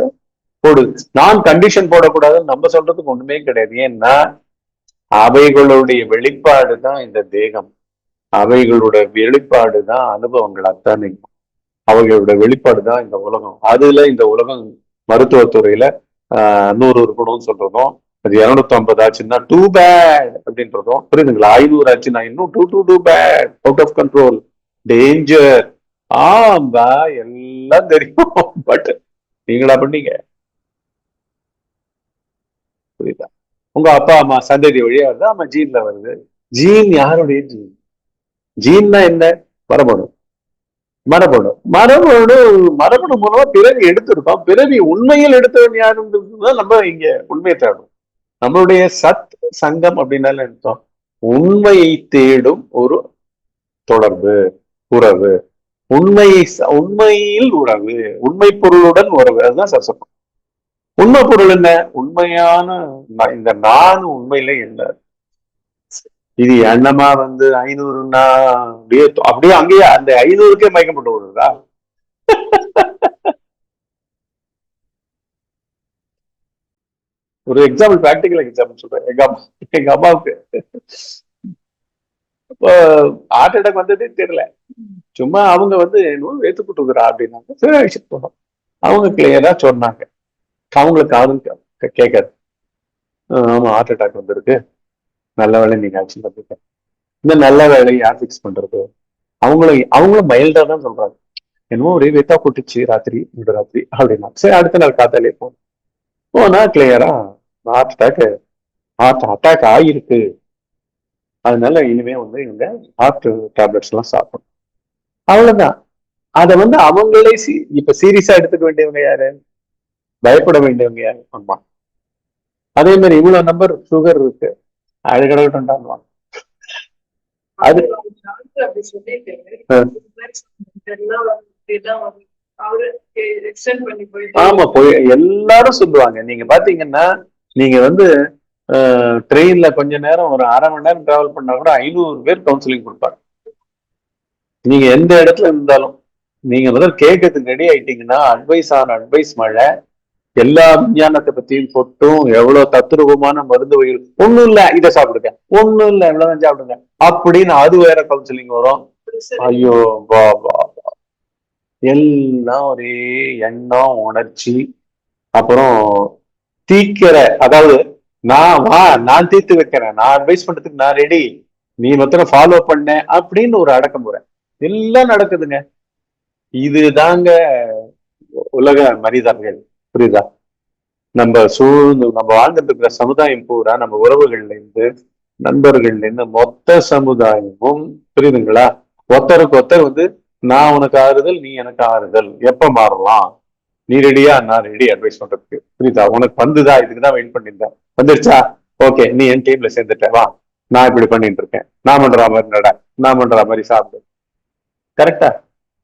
போடுது. நான் கண்டிஷன் போடக்கூடாதுன்னு நம்ம சொல்றதுக்கு ஒண்ணுமே கிடையாது. ஏன்னா அவைகளுடைய வெளிப்பாடு தான் இந்த தேகம், அவைகளோட வெளிப்பாடு தான் அனுபவங்கள் அத்தனை, அவைகளோட வெளிப்பாடு தான் இந்த உலகம். அதுல இந்த உலகம் மருத்துவத்துறையில 100 இருக்கணும்னு சொல்றதும், அது 250 ஆச்சுன்னா டூ பேட் அப்படின்றதும், புரியுதுங்களா? 500 ஆச்சுன்னா இன்னும் too bad, out of control, danger. ஆம்பா எல்லாம் தெரியும். பட் நீங்களா பண்ணீங்க? புரியுதா? உங்க அப்பா அம்மா சந்ததி வழியா வருது. ஆமா, ஜீன்ல வருது. ஜீன் யாருடைய ஜீன்? ஜீன்னா என்ன? மரபணு. மரபணு மூலமா பிறவி எடுத்திருக்கோம். பிறவி உண்மையில் எடுத்தவன் யாருன்றதுதான் நம்ம இங்க உண்மையை தேடும். நம்மளுடைய சத் சங்கம் அப்படின்னால எடுத்தோம் உண்மையை தேடும் ஒரு தொடர்பு, உறவு. உண்மையில் உறவு, உண்மை பொருளுடன் உறவு, அதுதான் சரசப்பம். உண்மை பொருள் என்ன? உண்மையான இந்த நான் உண்மையில என்ன? இது எண்ணமா வந்து 500ன்னா அப்படியே அங்கேயே அந்த 500க்கே மயக்கப்பட்டு விடுறதா? ஒரு எக்ஸாம்பிள், பிராக்டிக்கல் எக்ஸாம்பிள் சொல்றேன். எங்க அம்மாவுக்கு ஹார்ட் அட்டாக் வந்ததே தெரியல. சும்மா அவங்க வந்து ஏத்துக்கிட்டு இருக்கிறா அப்படின்னாங்க. சரி அழிச்சுட்டு போனோம். அவங்க கிளியரா சொன்னாங்க. அவங்களுக்கு காதும் கேட்காது. ஆமா, ஹார்ட் அட்டாக் வந்திருக்கு, நல்ல வேலை நீங்க ஆக்சுவலி வந்துருக்க. இந்த நல்ல வேலையை யார் ஃபிக்ஸ் பண்றது? அவங்களும் மைல்டா தான் சொல்றாங்க. என்னமோ ஒரே வெத்தா கொட்டுச்சு ராத்திரி அப்படின்னா. சரி, அடுத்த நாள் காத்தாலே போனா கிளியரா ஹார்ட் அட்டாக் ஆகிருக்கு, அதனால இனிமே வந்து இவங்க ஹார்ட் டேப்லெட்ஸ் எல்லாம் சாப்பிடணும். அவ்வளவுதான். அதை வந்து அவங்களே இப்ப சீரியஸா எடுத்துக்க வேண்டியவங்க யாரு? பயப்பட வேண்டியவங்க யாரு? ஆமா. அதே மாதிரி இவ்வளவு நம்பர் சுகர் இருக்கு, அது கிடக்கட்டும். அது அப்படி சொல்லிட்டு அஹ், அவரு எக்ஸ்டெண்ட் பண்ணி போயிட்டு ஆமா போய் எல்லாரும் சொல்லுவாங்க. நீங்க பாத்தீங்கன்னா நீங்க வந்து ட்ரெயின்ல கொஞ்ச நேரம் ஒரு அரை மணி நேரம் டிராவல் பண்ணா கூட 500 பேர் கவுன்சிலிங் கொடுப்பாங்க. நீங்க எந்த இடத்துல இருந்தாலும் நீங்க முதல்ல கேட்கறதுக்கு ரெடி ஆயிட்டீங்கன்னா அட்வைஸ் ஆன அட்வைஸ் மழை. எல்லா விஞ்ஞானத்தை பத்தியும் போட்டும் எவ்வளவு தத்துரூபமான மருந்து வகைகள், ஒண்ணும் இல்ல இதை சாப்பிடுங்க, ஒண்ணும் இல்ல இவ்வளவுதான் சாப்பிடுங்க அப்படின்னு அது வேற கவுன்சிலிங் வரும். ஐயோ வா வா வா. எல்லாம் ஒரே எண்ணம் உணர்ச்சி. அப்புறம் தீக்கிற, அதாவது நான் தீர்த்து வைக்கிறேன், நான் அட்வைஸ் பண்றதுக்கு நான் ரெடி, நீ மொத்தம் ஃபாலோ பண்ண அப்படின்னு ஒரு அடக்குமுறை எல்லாம் நடக்குதுங்க. இதுதாங்க உலக மனிதர்கள். புரியுதா? நம்ம வாழ்ந்துட்டு இருக்கிற சமுதாயம் பூரா, நம்ம உறவுகள்ல இருந்து நண்பர்கள்ல இருந்து மொத்த சமுதாயமும், புரியுதுங்களா, ஒருத்தருக்கு ஒருத்தர் வந்து நான் உனக்கு ஆறுதல், நீ எனக்கு ஆறுதல், எப்ப மாறலாம், நீ ரெடியா, நான் ரெடி அட்வைஸ் பண்றதுக்கு. புரியுதா? உனக்கு வந்துதா, இதுக்குதான் வெயிட் பண்ணியிருந்தேன், வந்துருச்சா, ஓகே நீ என் டீம்ல சேர்ந்துட்ட, வா நான் இப்படி பண்ணிட்டு இருக்கேன், நான் பண்ற மாதிரி நட, நான் பண்ற மாதிரி சாப்பிடு. கரெக்டா?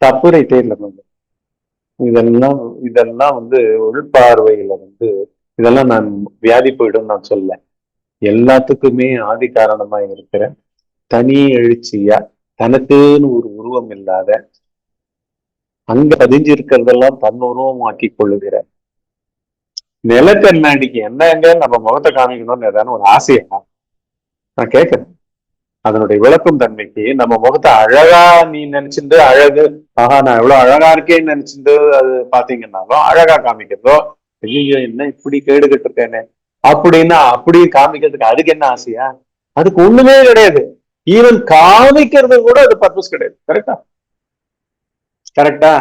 தப்பு ரைட்டே இல்லை. இதெல்லாம் இதெல்லாம் வந்து உள்பார்வையில வந்து இதெல்லாம் நான் வியாதி போயிடும் நான் சொல்ல. எல்லாத்துக்குமே ஆதி காரணமா இருக்கிற தனி எழுச்சியா, தனக்குன்னு ஒரு உருவம் இல்லாத, அங்க பதிஞ்சு இருக்கிறதெல்லாம் தன் உருவம் ஆக்கி கொள்ளுகிற நிலக்கண்ணாடிக்கு என்னங்க நம்ம முகத்தை காமிக்கணும்னு ஏதான ஒரு ஆசையா? நான் கேட்கிறேன். அதனுடைய விளக்கும் தன்மைக்கு நம்ம முகத்தை அழகா நீ நினைச்சிட்டு அழகு, ஆஹா நான் எவ்வளவு அழகா இருக்கேன்னு நினைச்சிட்டு அது பாத்தீங்கன்னாலும் அழகா காமிக்கிறதோ, ஐயோ என்ன இப்படி கேடு கட்டு இருக்கேன்னு அப்படின்னா அப்படி காமிக்கிறதுக்கு அதுக்கு என்ன ஆசையா? அதுக்கு ஒண்ணுமே கிடையாது. ஈவன் காமிக்கிறது கூட அது பர்பஸ் கிடையாது. கரெக்டா? கரெக்டா?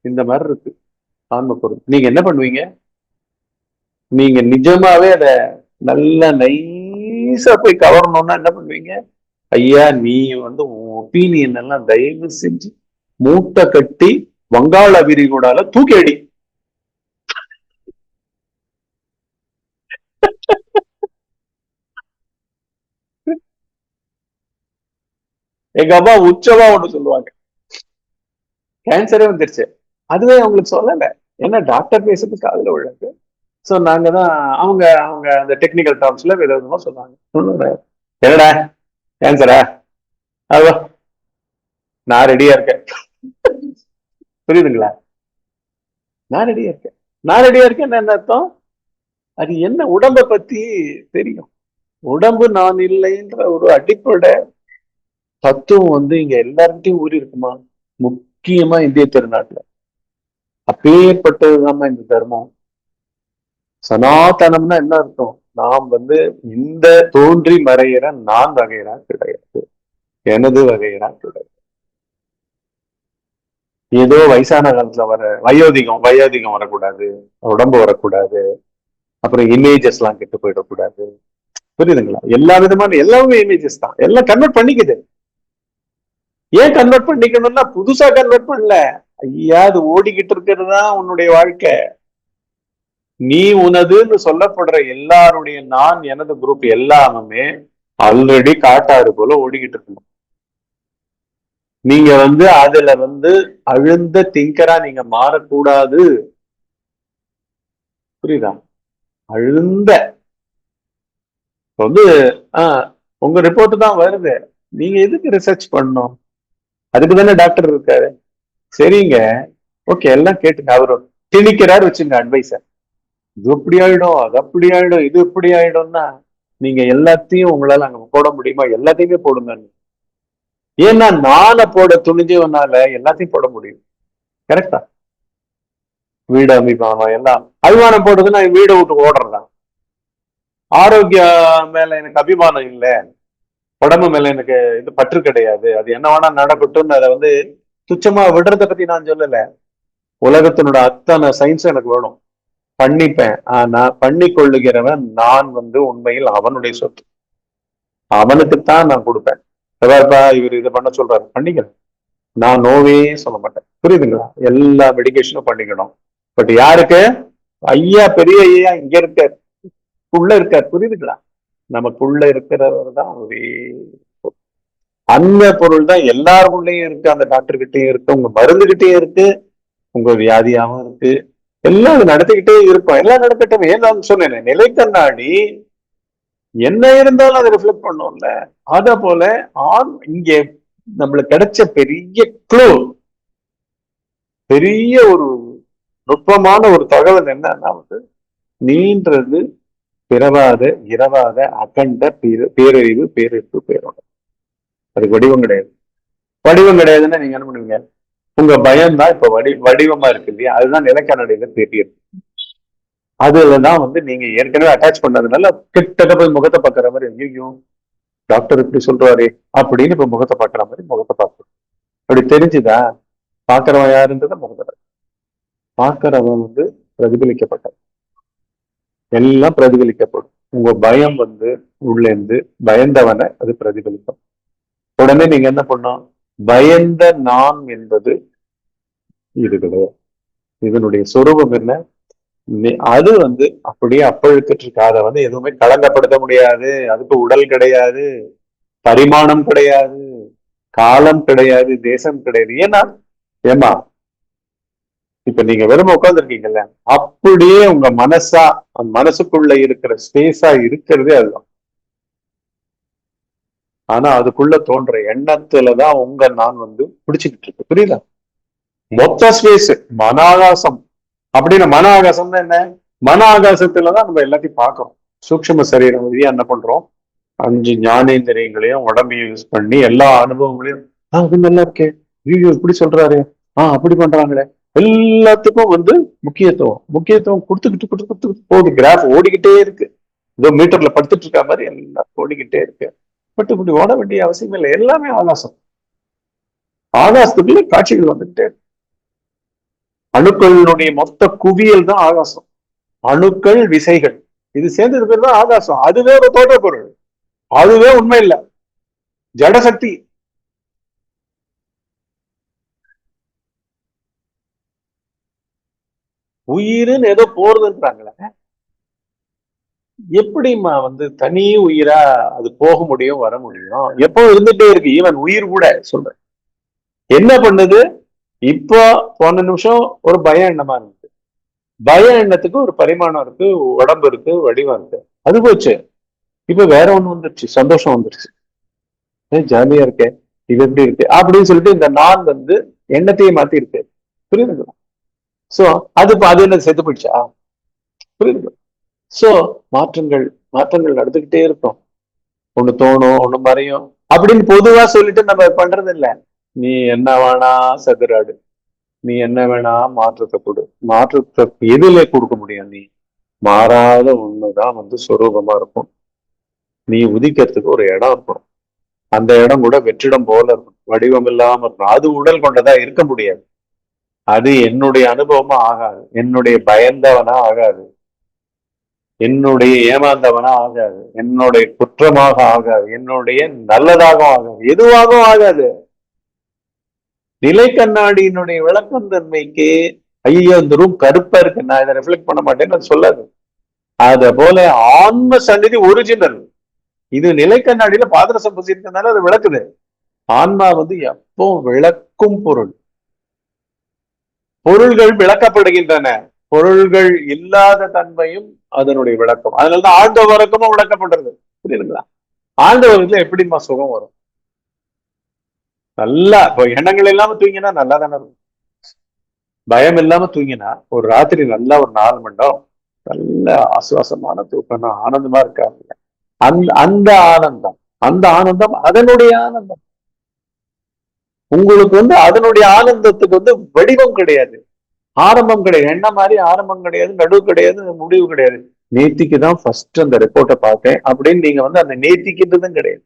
இந்த மாதிரி இருக்கு ஆன்ம பொருள். நீங்க என்ன பண்ணுவீங்க? நீங்க நிஜமாவே அத நல்லா நைஸா போய் கவரணும்னா என்ன பண்ணுவீங்க? ஐயா நீ வந்து உன் ஒப்பீனியன் எல்லாம் தயவு செஞ்சு மூட்டை கட்டி வங்காள விரிகுடால தூக்கி அடி. எங்க அம்மா உச்சமா ஒண்ணு சொல்லுவாங்க, கேன்சரே வந்துருச்சு, அதுவே அவங்களுக்கு சொல்லல, ஏன்னா டாக்டர் பேசுறது காதுல விழுது. சோ நாங்க தான் அவங்க அவங்க அந்த டெக்னிக்கல் டேர்ம்ஸ்ல விதவிதமா சொன்னாங்க. என்னடா கேன்சரா, அது நான் ரெடியா இருக்கேன். புரியுதுங்களா? நான் ரெடியா இருக்கேன். நான் ரெடியா இருக்கேன் என்ன அர்த்தம்? அது என்ன, உடம்பை பத்தி தெரியும். உடம்பு நான் இல்லைன்ற ஒரு அடிப்படை தத்துவம் வந்து இங்க எல்லார்கிட்டையும் ஊறி இருக்குமா? முக்கியமா இந்திய திருநாட்டுல அப்பேற்பட்டதுதான் இந்த தர்மம். சனாதனம்னா என்ன அர்த்தம்? நாம் வந்து இந்த தோன்றி மறையிற நான் வகைரா கிடையாது, எனது வகைரா கிடையாது. ஏதோ வயசான காலத்துல வர வயோதிகம் வயோதிகம் வரக்கூடாது, உடம்பு வரக்கூடாது, அப்புறம் இமேஜஸ் எல்லாம் கெட்டு போயிடக்கூடாது. புரியுதுங்களா? எல்லா விதமான எல்லாமே இமேஜஸ் தான், எல்லாம் கன்வெர்ட் பண்ணிக்குது. ஏன் கன்வெர்ட் பண்ணிக்கணும்னா புதுசா கன்வெர்ட் பண்ணல. ஐயா அது ஓடிக்கிட்டு இருக்கிறது தான் உன்னுடைய வாழ்க்கை. நீ உனதுன்னு சொல்லப்படுற எல்லாருடைய நான் எனது குரூப் எல்லாமே ஆல்ரெடி காட்டாறு போல ஓடிக்கிட்டு இருக்கணும். நீங்க வந்து அதுல வந்து அழுந்த திங்கரா நீங்க மாறக்கூடாது. புரியுதா? அழுந்த வந்து உங்க ரிப்போர்ட் தான் வருது, நீங்க எதுக்கு ரிசர்ச் பண்ணணும்? அதுக்கு தானே டாக்டர் இருக்காரு. சரிங்க, ஓகே எல்லாம் கேட்டுங்க. அவரு திணிக்கிறாரு வச்சுங்க அட்வைஸ, இது எப்படி ஆயிடும், அது அப்படி ஆயிடும், இது இப்படி ஆயிடும்னா நீங்க எல்லாத்தையும் உங்களால அங்க போட முடியுமா? எல்லாத்தையுமே போடுங்க. ஏன்னா நாளை போட துணிஞ்சவனால எல்லாத்தையும் போட முடியும். கரெக்டா? வீடு அபிமானம் எல்லாம், அபிமானம் போடுறதுன்னா வீடை விட்டு ஓடுறதான். ஆரோக்கியம் மேல எனக்கு அபிமானம் இல்லை, உடம்பு மேல எனக்கு இது பற்று கிடையாது, அது என்ன வேணா நடக்கட்டும்னு அதை வந்து துச்சமா விடுறத பத்தி நான் சொல்லல. உலகத்தினோட அத்தனை சயின்ஸும் எனக்கு வேணும், பண்ணிப்பேன். ஆனா பண்ணி கொள்ளுகிறவன் நான் வந்து உண்மையில் அவனுடைய சொத்து, அவனுக்குத்தான் நான் கொடுப்பேன். இவர் இதை பண்ண சொல்றாரு, பண்ணிக்கிறேன். நான் நோவே சொல்ல மாட்டேன். புரியுதுங்களா? எல்லா மெடிகேஷனும் பண்ணிக்கணும். பட் யாருக்கு? ஐயா, பெரிய ஐயா இங்க இருக்கார், உள்ள இருக்கார். புரியுதுங்களா? நமக்குள்ள இருக்கிறவர் தான் ஒரே அந்த பொருள் தான் எல்லாருக்குள்ளயும் இருக்கு. அந்த டாக்டர் கிட்டயும் இருக்கு, உங்க மருந்து கிட்டயும் இருக்கு, உங்க வியாதியாவும் இருக்கு. எல்லாம் அது நடத்திக்கிட்டே இருக்கும். எல்லாம் நடக்கட்டும். ஏன் நான் சொன்னேன், நிலை கண்ணாடி என்ன இருந்தாலும் அதை ரிஃப்ளெக்ட் பண்ணும்ல. அத போல இங்க நம்மளுக்கு கிடைச்ச பெரிய க்ளூ, பெரிய ஒரு நுட்பமான ஒரு தகவல் என்னன்னா வந்து, நீன்றது பிறவாத இரவாத அகண்ட பேரறிவு பேரிப்பு பேரோட. அதுக்கு வடிவம் கிடையாது. வடிவம் கிடையாதுன்னா நீங்க என்ன பண்ணுவீங்க? உங்க பயம் தான் இப்ப வடிவமா இருக்கு இல்லையா? அதுதான் நிலைக்கண்ணாடியில தெரியுது. அதுலதான் வந்து நீங்க ஏற்கனவே அட்டாச் பண்ணதுனால கிட்டக்க போய் முகத்தை பார்க்குற மாதிரி, ஐயோ டாக்டர் இப்படி சொல்றாரு அப்படின்னு இப்ப முகத்தை பார்க்குற மாதிரி முகத்தை பார்க்கணும். அப்படி தெரிஞ்சுதா? பார்க்கிறவன் யாருன்றத முகத்தை பார்க்கிறவன் வந்து பிரதிபலிக்கப்பட்டது, எல்லாம் பிரதிபலிக்கப்படும். உங்க பயம் வந்து உள்ளேந்து பயந்தவனை அது பிரதிபலிக்கும். உடனே நீங்க என்ன பண்ணோம்? பயந்த நான் என்பது இது கிடையாது. இதனுடைய சொரூபம் என்ன? அது வந்து அப்படியே அப்பழுக்கிட்டு இருக்கு. அதை வந்து எதுவுமே களங்கப்படுத்த முடியாது. அதுக்கு உடல் கிடையாது, பரிமாணம் கிடையாது, காலம் கிடையாது, தேசம் கிடையாது. ஏமா இப்ப நீங்க வெறும் உட்காந்துருக்கீங்கல்ல, அப்படியே உங்க மனசுக்குள்ள இருக்கிற ஸ்பேஸா இருக்கிறதே அதுதான். ஆனா அதுக்குள்ள தோன்ற எண்ணத்துலதான் உங்க நான் வந்து பிடிச்சுக்கிட்டு இருக்கு. புரியுதா? மொத்த ஸ்பேஸ் மன ஆகாசம். அப்படின்னு மன ஆகாசம்னா என்ன? மன ஆகாசத்துலதான் நம்ம எல்லாத்தையும் பார்க்கறோம். சூக்ஷ்ம சரீரம் வழியா என்ன பண்றோம்? 5 ஞானேந்திரியங்களையும் உடம்பையும் யூஸ் பண்ணி எல்லா அனுபவங்களையும், அது நல்லா இருக்கே, ஐயோ இப்படி சொல்றாரு, அப்படி பண்றாங்களே, எல்லாத்துக்கும் வந்து முக்கியத்துவம் கொடுத்துக்கிட்டு போகுது. கிராஃப் ஓடிக்கிட்டே இருக்கு. ஏதோ மீட்டர்ல படுத்துட்டு இருக்க மாதிரி எல்லாம் ஓடிக்கிட்டே இருக்கு. பட் இப்படி ஓட வேண்டிய அவசியம் இல்லை. எல்லாமே ஆகாசம். ஆகாசத்துக்குள்ள காட்சிகள் வந்துகிட்டே இருக்கு. அணுக்களினுடைய மொத்த குவியல் தான் ஆகாசம். அணுக்கள் விசைகள் இது சேர்ந்தது பேர் தான் ஆகாசம். அதுவே ஒரு தோற்ற பொருள், அதுவே உண்மை இல்லை, ஜடசக்தி. உயிருன்னு ஏதோ போறதுன்றாங்களே, எப்படிமா வந்து தனி உயிரா அது போக முடியும், வர முடியும்? எப்போ இருந்துட்டே இருக்கு. ஈவன் உயிர் கூட சொல்றேன், என்ன பண்ணுது? இப்போ போன நிமிஷம் ஒரு பய எண்ணமா இருந்தது. பய எண்ணத்துக்கு ஒரு பரிமாணம் இருக்கு, உடம்பு இருக்கு, வடிவம் இருக்கு. அது போச்சு. இப்ப வேற ஒண்ணு வந்துருச்சு, சந்தோஷம் வந்துருச்சு. ஜாலியா இருக்கேன், இது எப்படி இருக்கு அப்படின்னு சொல்லிட்டு இந்த நான் வந்து எண்ணத்தையே மாத்தி இருக்கு. புரியுதுங்களா? சோ அது என்ன செத்து போயிடுச்சா? புரியுதுங்களா? சோ மாற்றங்கள் நடந்துகிட்டே இருக்கும். ஒண்ணு தோணும், ஒண்ணு மறையும் அப்படின்னு பொதுவா சொல்லிட்டு நம்ம பண்றது இல்ல. நீ என்ன வேணா சதுராடு, நீ என்ன வேணா மாற்றத்தை கொடு. மாற்றத்தை எதுல கொடுக்க முடியும்? நீ மாறாத ஒண்ணுதான் வந்து சொரூபமா இருக்கும். நீ உதிக்கிறதுக்கு ஒரு இடம் இருக்கும். அந்த இடம் கூட வெற்றிடம் போல இருக்கும், வடிவம் இல்லாம இருக்கும். அது உடல் கொண்டதா இருக்க முடியாது. அது என்னுடைய அனுபவமா ஆகாது, என்னுடைய பயந்தவனா ஆகாது, என்னுடைய ஏமாந்தவனா ஆகாது, என்னுடைய குற்றமாக ஆகாது, என்னுடைய நல்லதாகவும் ஆகாது, எதுவாகவும் ஆகாது. நிலை கண்ணாடியினுடைய விளக்கம் தன்மைக்கு ஐயோ இந்த ரூம் கருப்பா இருக்கு, நான் இதை ரிஃப்ளெக்ட் பண்ண மாட்டேன்னு அது சொல்லாது. அத போல ஆன்ம சந்நிதி ஒரிஜினல். இது நிலை கண்ணாடியில பாதரசம் பூசி இருக்கிறதுனால அது விளக்குது. ஆன்மா வந்து எப்போ விளக்கும் பொருள். பொருள்கள் விளக்கப்படுகின்றன, பொருள்கள் இல்லாத தன்மையும் அதனுடைய விளக்கம். அதனாலதான் ஆழ்ந்த உறக்கமும் விளக்கப்படுறது. புரியுதுங்களா? ஆழ்ந்த உறக்கத்துல எப்படிமா சுகம் வரும்? நல்லா இப்போ எண்ணங்கள் இல்லாம தூங்கினா நல்லா தானே இருக்கும். பயம் இல்லாம தூங்கினா ஒரு ராத்திரி நல்லா ஒரு 4 மணி நேரம் நல்ல ஆசுவாசமான தூக்கம், ஆனந்தமா இருக்காங்க. அந்த ஆனந்தம் அதனுடைய ஆனந்தம். உங்களுக்கு வந்து அதனுடைய ஆனந்தத்துக்கு வந்து வடிவம் கிடையாது, ஆரம்பம் கிடையாது. என்ன மாதிரி ஆரம்பம் கிடையாது, நடுவு கிடையாது, முடிவு கிடையாது. நேத்திக்கு தான் ஃபர்ஸ்ட் அந்த ரிப்போர்ட்டை பார்த்தேன் அப்படின்னு நீங்க வந்து அந்த நேத்திக்கின்றதும் கிடையாது.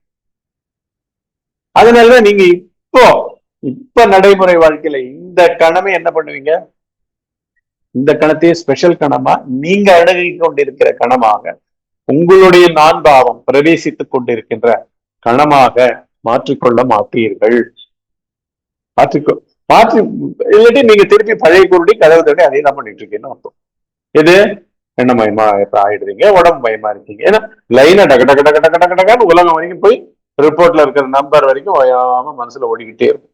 அதனாலதான் நீங்க இப்ப நடைமுறை வாழ்க்கையில இந்த கணமே என்ன பண்ணுவீங்க? இந்த கணத்தையே ஸ்பெஷல் கணமா நீங்க அணுகி கொண்டிருக்கிற கணமாக, உங்களுடைய நான் பாவம் பிரவேசித்துக் கொண்டிருக்கின்ற கணமாக மாற்றிக்கொள்ள மாட்டீர்கள். மாற்றிக்கோ. மாற்றி இல்லாட்டி நீங்க திருப்பி பழைய குருடி கதவு தட்டி அதே தான் பண்ணிட்டு இருக்கீங்கன்னு அர்த்தம். எது என்ன மயமா இப்ப ஆயிடுறீங்க, உடம்பு மயமா இருக்கீங்க. ஏன்னா லைனா டக டக டக டக டக டகான்னு உலகம் வரைக்கும் போய் ரிப்போர்ட்ல இருக்கிற நம்பர் வரைக்கும் ஓயாம மனசுல ஓடிக்கிட்டே இருக்கும்.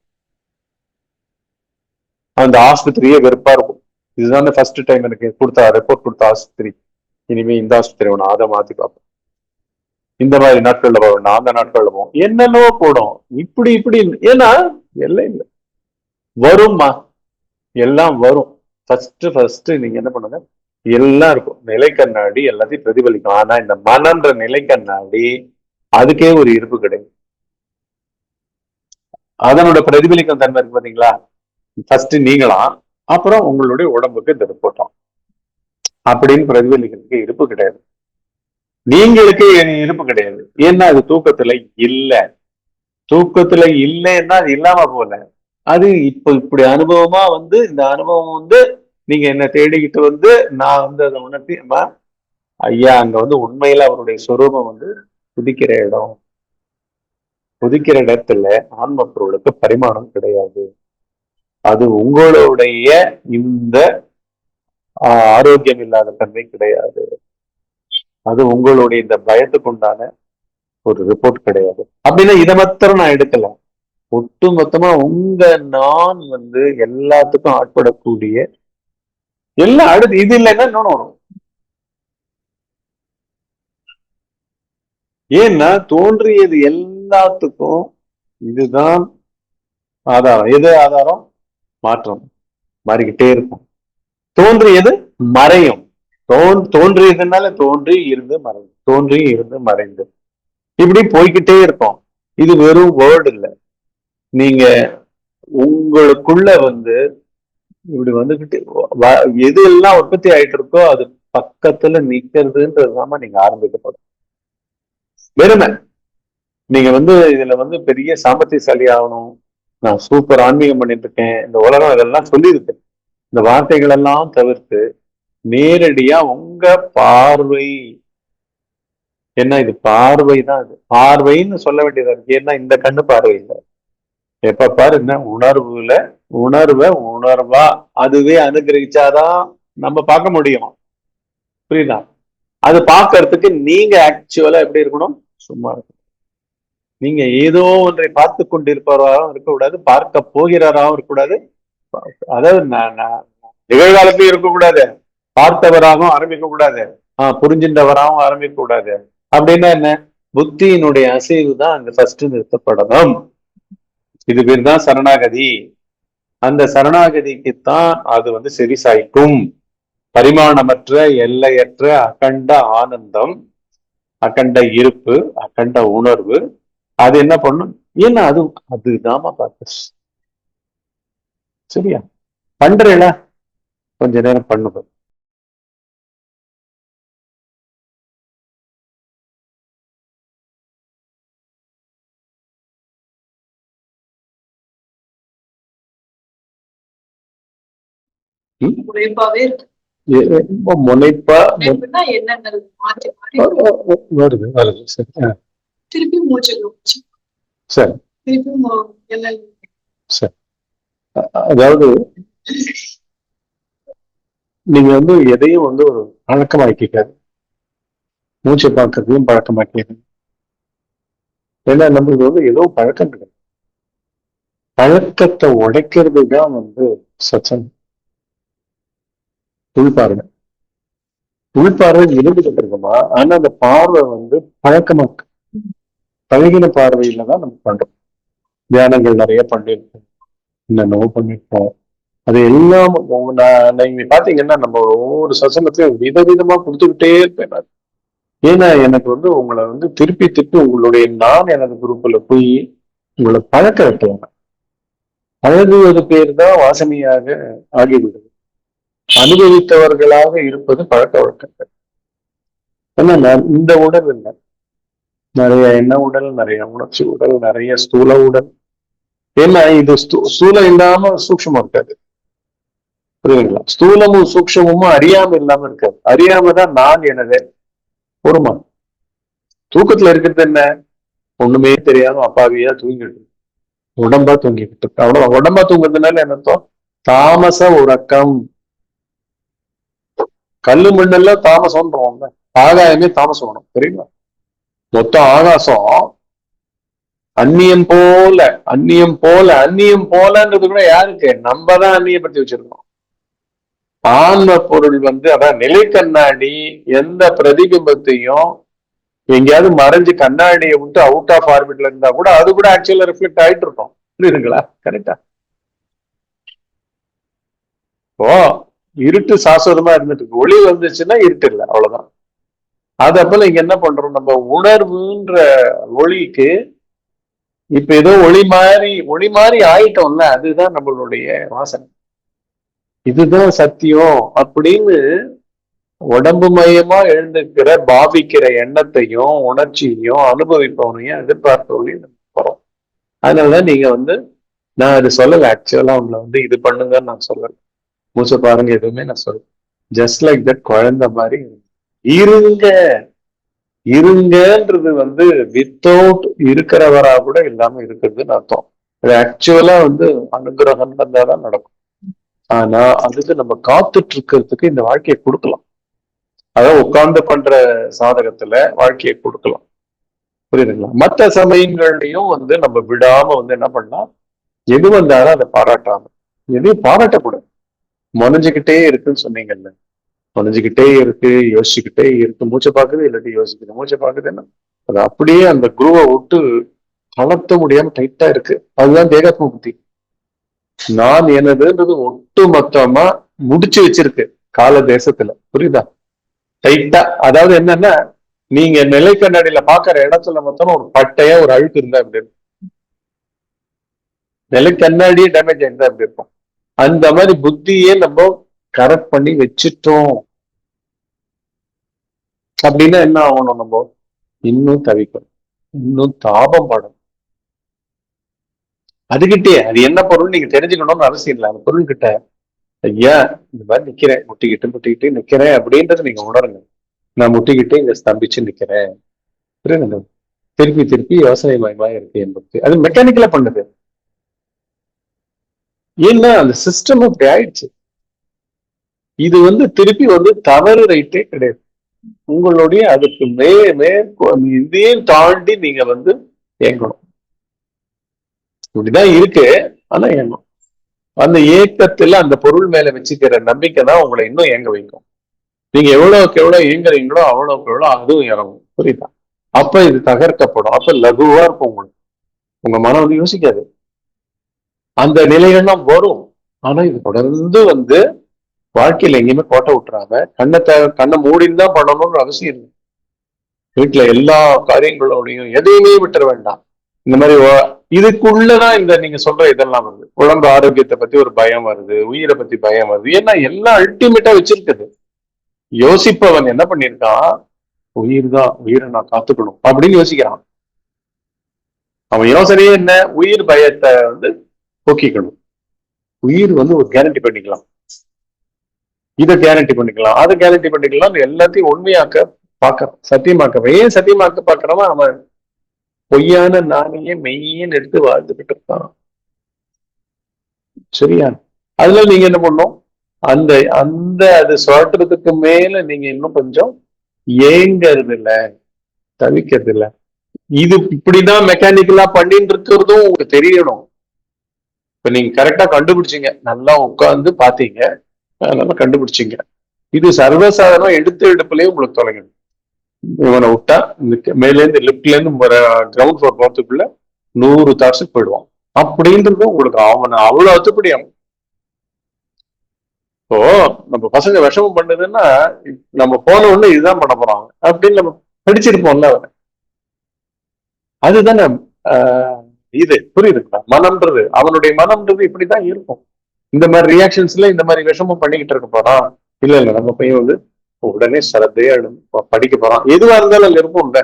அந்த ஆஸ்பத்திரியே வெறுப்பா இருக்கும். இதுதான் ஃபர்ஸ்ட் டைம் எனக்கு ரிப்போர்ட் கொடுத்த ஆஸ்பத்திரி. இனிமே இந்த ஆஸ்பத்திரி ஒண்ணு அதை மாத்தி பார்ப்போம். இந்த மாதிரி நாட்கள்ல போவோம், அந்த நாட்கள்ல போவோம், என்னென்னவோ போடும். இப்படி இப்படி ஏன்னா எல்லாம் இல்லை, வரும்மா, எல்லாம் வரும். ஃபர்ஸ்ட் நீங்க என்ன பண்ணுங்க, எல்லாம் இருக்கும். நிலை கண்ணாடி எல்லாத்தையும் பிரதிபலிக்கும். ஆனா இந்த மனன்ற நிலை கண்ணாடி அதுக்கே ஒரு இருப்பு கிடைக்கும். அதனோட பிரதிபலிக்கும் தன்மை இருக்கு பாத்தீங்களா. ஃபர்ஸ்ட் நீங்களாம், அப்புறம் உங்களுடைய உடம்புக்கு இந்த ரிப்போர்ட்டும் அப்படின்னு பிரதிபலிக்கிறதுக்கு இருப்பு கிடையாது. நீங்களுக்கு இருப்பு கிடையாது. ஏன்னா அது தூக்கத்துல இல்ல. தூக்கத்துல இல்லைன்னா அது இல்லாம போல. அது இப்ப இப்படி அனுபவமா வந்து இந்த அனுபவம் வந்து நீங்க என்ன தேடிக்கிட்டு வந்து நான் வந்து அதை உணர்த்தி, ஐயா அங்க வந்து உண்மையில அவருடைய சொரூபம் வந்து குதிக்கிற இடம். குதிக்கிற இடத்துல ஆன்ம பொருளுக்கு பரிமாணம் கிடையாது. அது உங்களுடைய இந்த ஆரோக்கியம் இல்லாத தன்மை கிடையாது. அது உங்களுடைய இந்த பயத்துக்கு உண்டான ஒரு ரிப்போர்ட் கிடையாது. அப்படின்னா இதை மாத்திரம் நான் எடுக்கல. ஒட்டு மொத்தமா உங்க நான் வந்து எல்லாத்துக்கும் ஆட்படக்கூடிய எல்லாம் அடுத்து இது இல்லைன்னா இன்னொன்னு வரும். ஏன்னா தோன்றியது எல்லாத்துக்கும் இதுதான் ஆதாரம். எது ஆதாரம்? மாற்றம் மாறிக்கிட்டே இருக்கும். தோன்றியது மறையும். தோன்றியதுனால தோன்றி இருந்து மறைந்து, தோன்றி இருந்து மறைந்து, இப்படி போய்கிட்டே இருக்கும். இது வெறும் வேர்டு இல்லை. நீங்க உங்களுக்குள்ள வந்து இப்படி வந்துகிட்டு எது எல்லாம் உற்பத்தி ஆயிட்டு இருக்கோ அது பக்கத்துல நிக்கிறதுன்றதுதான் நீங்க ஆரம்பிக்கப்படும். வெறுமை நீங்க வந்து இதுல வந்து பெரிய சாமர்த்தியசாலி ஆகணும், நான் சூப்பர் ஆன்மீகம் பண்ணிட்டு இருக்கேன், இந்த உலகம் இதெல்லாம் சொல்லியிருக்கு, இந்த வார்த்தைகள் எல்லாம் தவிர்த்து நேரடியா உங்க பார்வை என்ன, இது பார்வை தான். இது பார்வைன்னு சொல்ல வேண்டியதா இருக்கு. ஏன்னா இந்த கண்ணு பார்வை இல்லை. எப்ப பாரு என்ன உணர்வை உணர்வா அதுவே அனுகிரகிச்சாதான் நம்ம பார்க்க முடியும். புரியுதா? அது பார்க்கறதுக்கு நீங்க ஆக்சுவலா எப்படி இருக்கணும்? சும்மா இருக்கணும். நீங்க ஏதோ ஒன்றை பார்த்து கொண்டிருப்பவராகவும் இருக்கக்கூடாது, பார்க்க போகிறாராகவும் இருக்கக்கூடாது. அதாவது நிகழ்காலத்தையும் இருக்கக்கூடாது, பார்த்தவராகவும் ஆரம்பிக்க கூடாது, புரிஞ்சின்றவராகவும் ஆரம்பிக்க கூடாது. அப்படின்னா என்ன? புத்தியினுடைய அசைவு தான் அங்க ஃபர்ஸ்ட் நிறுத்தப்படணும். இது பேர் தான் சரணாகதி. அந்த சரணாகதிக்குத்தான் அது வந்து செவிசாய்க்கும். பரிமாணமற்ற எல்லையற்ற அகண்ட ஆனந்தம், அகண்ட இருப்பு, அகண்ட உணர்வு. அது என்ன பண்ணும்? ஏன்னா அதுதாமா பார்க்க. சரியா? பண்றேல கொஞ்ச நேரம் பண்ணுங்க. முனைப்பாவே இருக்கு. முனைப்பா எண்ணங்கள் மாற்றி வருது வருது. சரி, திருப்பி மூச்சு சரி, திருப்பி சரி. அதாவது நீங்க வந்து எதையும் வந்து ஒரு பழக்கமாக்கிக்காது, மூச்சை பார்க்கறதையும் பழக்கமாக்கிடுங்க. ஏன்னா நம்மளுக்கு வந்து ஏதோ பழக்கம் கிடையாது. பழக்கத்தை உடைக்கிறது தான் வந்து சச்சன். உள்பார்வை இருந்துகிட்டு இருக்குமா, ஆனா அந்த பார்வை வந்து பழக்கமாக்கு பழகின பார்வையில தான் நம்ம பண்றோம். தியானங்கள் நிறைய பண்ணிருக்கோம், என்னென்னவோ பண்ணிருக்கோம். அது எல்லாம் நீங்க பாத்தீங்கன்னா நம்ம ஒவ்வொரு சசனத்தையும் விதவிதமா கொடுத்துக்கிட்டே இருப்பேன். ஏன்னா எனக்கு வந்து உங்களை வந்து திருப்பி திருப்பி உங்களுடைய நான் எனது குரூப்ல போய் உங்களை பழக்க வைக்கணும். பழகுவது பேர் தான் வாசனையாக ஆகிவிடுது. அனுபவித்தவர்களாக இருப்பது பழக்க வழக்கங்கள். ஏன்னா இந்த உடல் இல்லை, நிறைய எண்ண உடல், நிறைய உணர்ச்சி உடல், நிறைய ஸ்தூல உடல். ஏன்னா இது ஸ்தூலம் இல்லாம சூக்ஷமா இருக்காது. புரியுதுங்களா? ஸ்தூலமும் சூக்ஷமும் அறியாம இல்லாம இருக்காது. அறியாம தான் நான் எனது பொறுமா. தூக்கத்துல இருக்கிறது என்ன? ஒண்ணுமே தெரியாம அப்பாவியா தூங்கிட்டு. உடம்பா தூங்கிக்கிட்டு இருக்கு. அவ்வளவு உடம்பா தூங்குறதுனால என்ன அர்த்தம்? தாமச உறக்கம். கல்லு மண்ணெல்லாம் தாமசம்ன்றோம். ஆகாயமே தாமசம் வேணும், தெரியுமா? மொத்தம் ஆகாசம் அந்நியம் போல அந்நியம் போல அந்நியம் போலன்றது கூட யாருக்கு? நம்ம தான் அந்நியப்படுத்தி வச்சிருக்கோம். ஆன்ம பொருள் அதான் நிலை கண்ணாடி எந்த பிரதிபிம்பத்தையும் எங்கேயாவது மறைஞ்சு கண்ணாடியை விட்டு அவுட் ஆஃப் ஆர்பிட்ல இருந்தா கூட அது கூட ஆக்சுவலா ரிஃப்ளெக்ட் ஆயிட்டு இருக்கும். புரியுதுங்களா? கரெக்டா? ஓ, இருட்டு சாஸ்வதமா இருந்துட்டு இருக்கு, ஒளி வந்துச்சுன்னா இருட்டு இல்லை, அவ்வளவுதான். அது போல இங்க என்ன பண்றோம், நம்ம உணர்வுன்ற ஒளிக்கு இப்ப ஏதோ ஒளி மாறி ஆயிட்டோம்ல, அதுதான் நம்மளுடைய வாசனை. இதுதான் சத்தியம் அப்படின்னு உடம்பு மயமா எழுந்துக்கிற பாவிக்கிற எண்ணத்தையும் உணர்ச்சியையும் அனுபவிப்பவனையும் எதிர்பார்ப்பவனையும் போறோம். அதனாலதான் நீங்க நான் இது சொல்லல, ஆக்சுவலா உங்களை இது பண்ணுங்கன்னு நான் சொல்லல. மூச்சை பாருங்க எதுவுமே நான் சொல்லல. ஜஸ்ட் லைக் தட், குழந்தை மாதிரி இருங்க. இருங்கன்றது வித்தவுட் இருக்கிறவரா கூட இல்லாம இருக்கிறதுன்னு அர்த்தம். இது ஆக்சுவலா அனுகிரகம் தான் நடக்கும். ஆனா அதுக்கு நம்ம காத்துட்டு இருக்கிறதுக்கு இந்த வாழ்க்கையை கொடுக்கலாம். அதாவது உட்கார்ந்து பண்ற சாதகத்துல வாழ்க்கையை கொடுக்கலாம். புரியுதுங்களா? மற்ற சமயங்கள்லயும் நம்ம விடாம என்ன பண்ணலாம், எது வந்தாலும் அதை பாராட்டாம, எதையும் பாராட்டக்கூடாது. முனைஞ்சுக்கிட்டே இருக்குன்னு சொன்னீங்கல்ல, முனைஞ்சுக்கிட்டே இருக்கு, யோசிச்சுக்கிட்டே இருக்கு, மூச்சை பார்க்குது இல்லாட்டி யோசிக்குது, மூச்சை பார்க்குதுன்னா அது அப்படியே அந்த குருவை விட்டு தளர்த்த முடியாம டைட்டா இருக்கு. அதுதான் தேகாத்ம புத்தி. நான் எனதுன்றது ஒட்டு மொத்தமா முடிச்சு வச்சிருக்கு கால தேசத்துல. புரியுதா? டைட்டா. அதாவது என்னன்னா, நீங்க நிலை கண்ணாடியில பாக்குற இடத்துல மொத்தம் ஒரு பட்டையா ஒரு அழுக்கு இருந்தா எப்படி இருக்கும்? நிலை கண்ணாடியே டேமேஜ் ஆயிருந்தா எப்படி இருக்கும்? அந்த மாதிரி புத்தியே நம்ம கரெக்ட் பண்ணி வச்சுட்டோம் அப்படின்னா என்ன ஆகணும்? நம்ம இன்னும் தவிக்கணும், இன்னும் தாபம் படணும். அதுகிட்டே அது என்ன பொருள் நீங்க தெரிஞ்சுக்கணும்னு அவசியம் இல்லை. அந்த பொருள் கிட்ட ஐயா இந்த மாதிரி நிக்கிறேன், முட்டிக்கிட்டு நிக்கிறேன் அப்படின்றது நீங்க உணருங்க. நான் முட்டிக்கிட்டு இங்க ஸ்தம்பிச்சு நிக்கிறேன். புரியுது? திருப்பி யோசனை மயமா இருக்கு என்பது அது மெக்கானிக்கலா பண்ணுது. ஏன்னா அந்த சிஸ்டம் அப்படி ஆயிடுச்சு. இது திருப்பி தவறு ரைட்டே கிடையாது. உங்களுடைய அதுக்கு இதையும் தாண்டி நீங்க இயங்கணும். இப்படிதான் இருக்கு, ஆனா இயங்கணும். அந்த ஏக்கத்துல அந்த பொருள் மேல வச்சுக்கிற நம்பிக்கை தான் உங்களை இன்னும் இயங்க வைக்கும். நீங்க எவ்வளவுக்கு எவ்வளவு இயங்குறீங்களோ அவ்வளவுக்கு எவ்வளவு அதுவும் இறங்கும். புரியுதா? அப்ப இது தகர்க்கப்படும். அப்ப லகுவா இருக்கும் உங்களுக்கு. உங்க மனம் யோசிக்காது. அந்த நிலைகள்லாம் வரும். ஆனா இது தொடர்ந்து வாழ்க்கையில எங்கேயுமே கோட்டை விட்டுறாம கண்ணை மூடின்னு தான் பண்ணணும்னு அவசியம் இல்லை. வீட்டுல எல்லா காரியங்களோடையும் எதையுமே விட்டுற வேண்டாம். இந்த மாதிரி இதுக்குள்ளதான் நீங்க சொல்ற இதெல்லாம் வருது. உடம்பு ஆரோக்கியத்தை பத்தி ஒரு பயம் வருது, உயிரை பத்தி பயம் வருது. ஏன்னா எல்லாம் அல்டிமேட்டா வச்சிருக்குது. யோசிப்பவன் என்ன பண்ணிருக்கான், உயிரை நான் காத்துக்கணும் அப்படின்னு யோசிக்கிறான். அவன் யோசனையே என்ன? உயிர் பயத்தை போக்கிக்கணும். உயிர் ஒரு கேரண்டி பண்ணிக்கலாம், இதை கேரண்டி பண்ணிக்கலாம், அதை கேரண்டி பண்ணிக்கலாம், எல்லாத்தையும் உண்மையாக்க பார்க்க, சத்தியமாக்க. ஏன் சத்தியமாக்க பார்க்கறவன் அவன் பொய்யான நானையே மெய்யன்னு எடுத்து வாழ்ந்துகிட்டு இருக்கான். சரியா? அதுல நீங்க என்ன பண்ணும், அந்த அந்த அது சொல்றதுக்கு மேல நீங்க இன்னும் கொஞ்சம் ஏங்கிறது இல்ல, தவிக்கிறது இல்ல. இது இப்படிதான் மெக்கானிக்கலா பண்ணிட்டு இருக்கிறதும் உங்களுக்கு தெரியணும். இப்ப நீங்க கரெக்டா கண்டுபிடிச்சீங்க, நல்லா உட்கார்ந்து பாத்தீங்க, அதனால கண்டுபிடிச்சீங்க. இது சர்வசாதாரணம் எடுப்புலயே உங்களுக்கு தொலைங்கணும். இவனை விட்டா மேல இருந்து லிப்ட்ல இருந்து கிரவுண்ட் ஃப்ளோர் போறதுக்குள்ள 100 தாட்ஸுக்கு போயிடுவான் அப்படின்றது உங்களுக்கு அவனை அவ்வளவு அத்துப்படி ஆகும். இப்போ நம்ம பசங்க விஷமம் பண்ணுதுன்னா நம்ம போன உடனே இதுதான் பண்ண போறாங்க அப்படின்னு நம்ம படிச்சிருப்போம்ல. அவனை அதுதானே இது புரியுதுங்களா? மனம்ன்றது, அவனுடைய மனம்ன்றது இப்படிதான் இருக்கும். இந்த மாதிரி ரியாக்ஷன்ஸ்ல இந்த மாதிரி விஷமம் பண்ணிக்கிட்டு இருக்க போறான். இல்ல நம்ம பையன் உடனே சரத்தையே படிக்க போறான். எதுவா இருந்தாலும் அங்க இருக்கும்ல.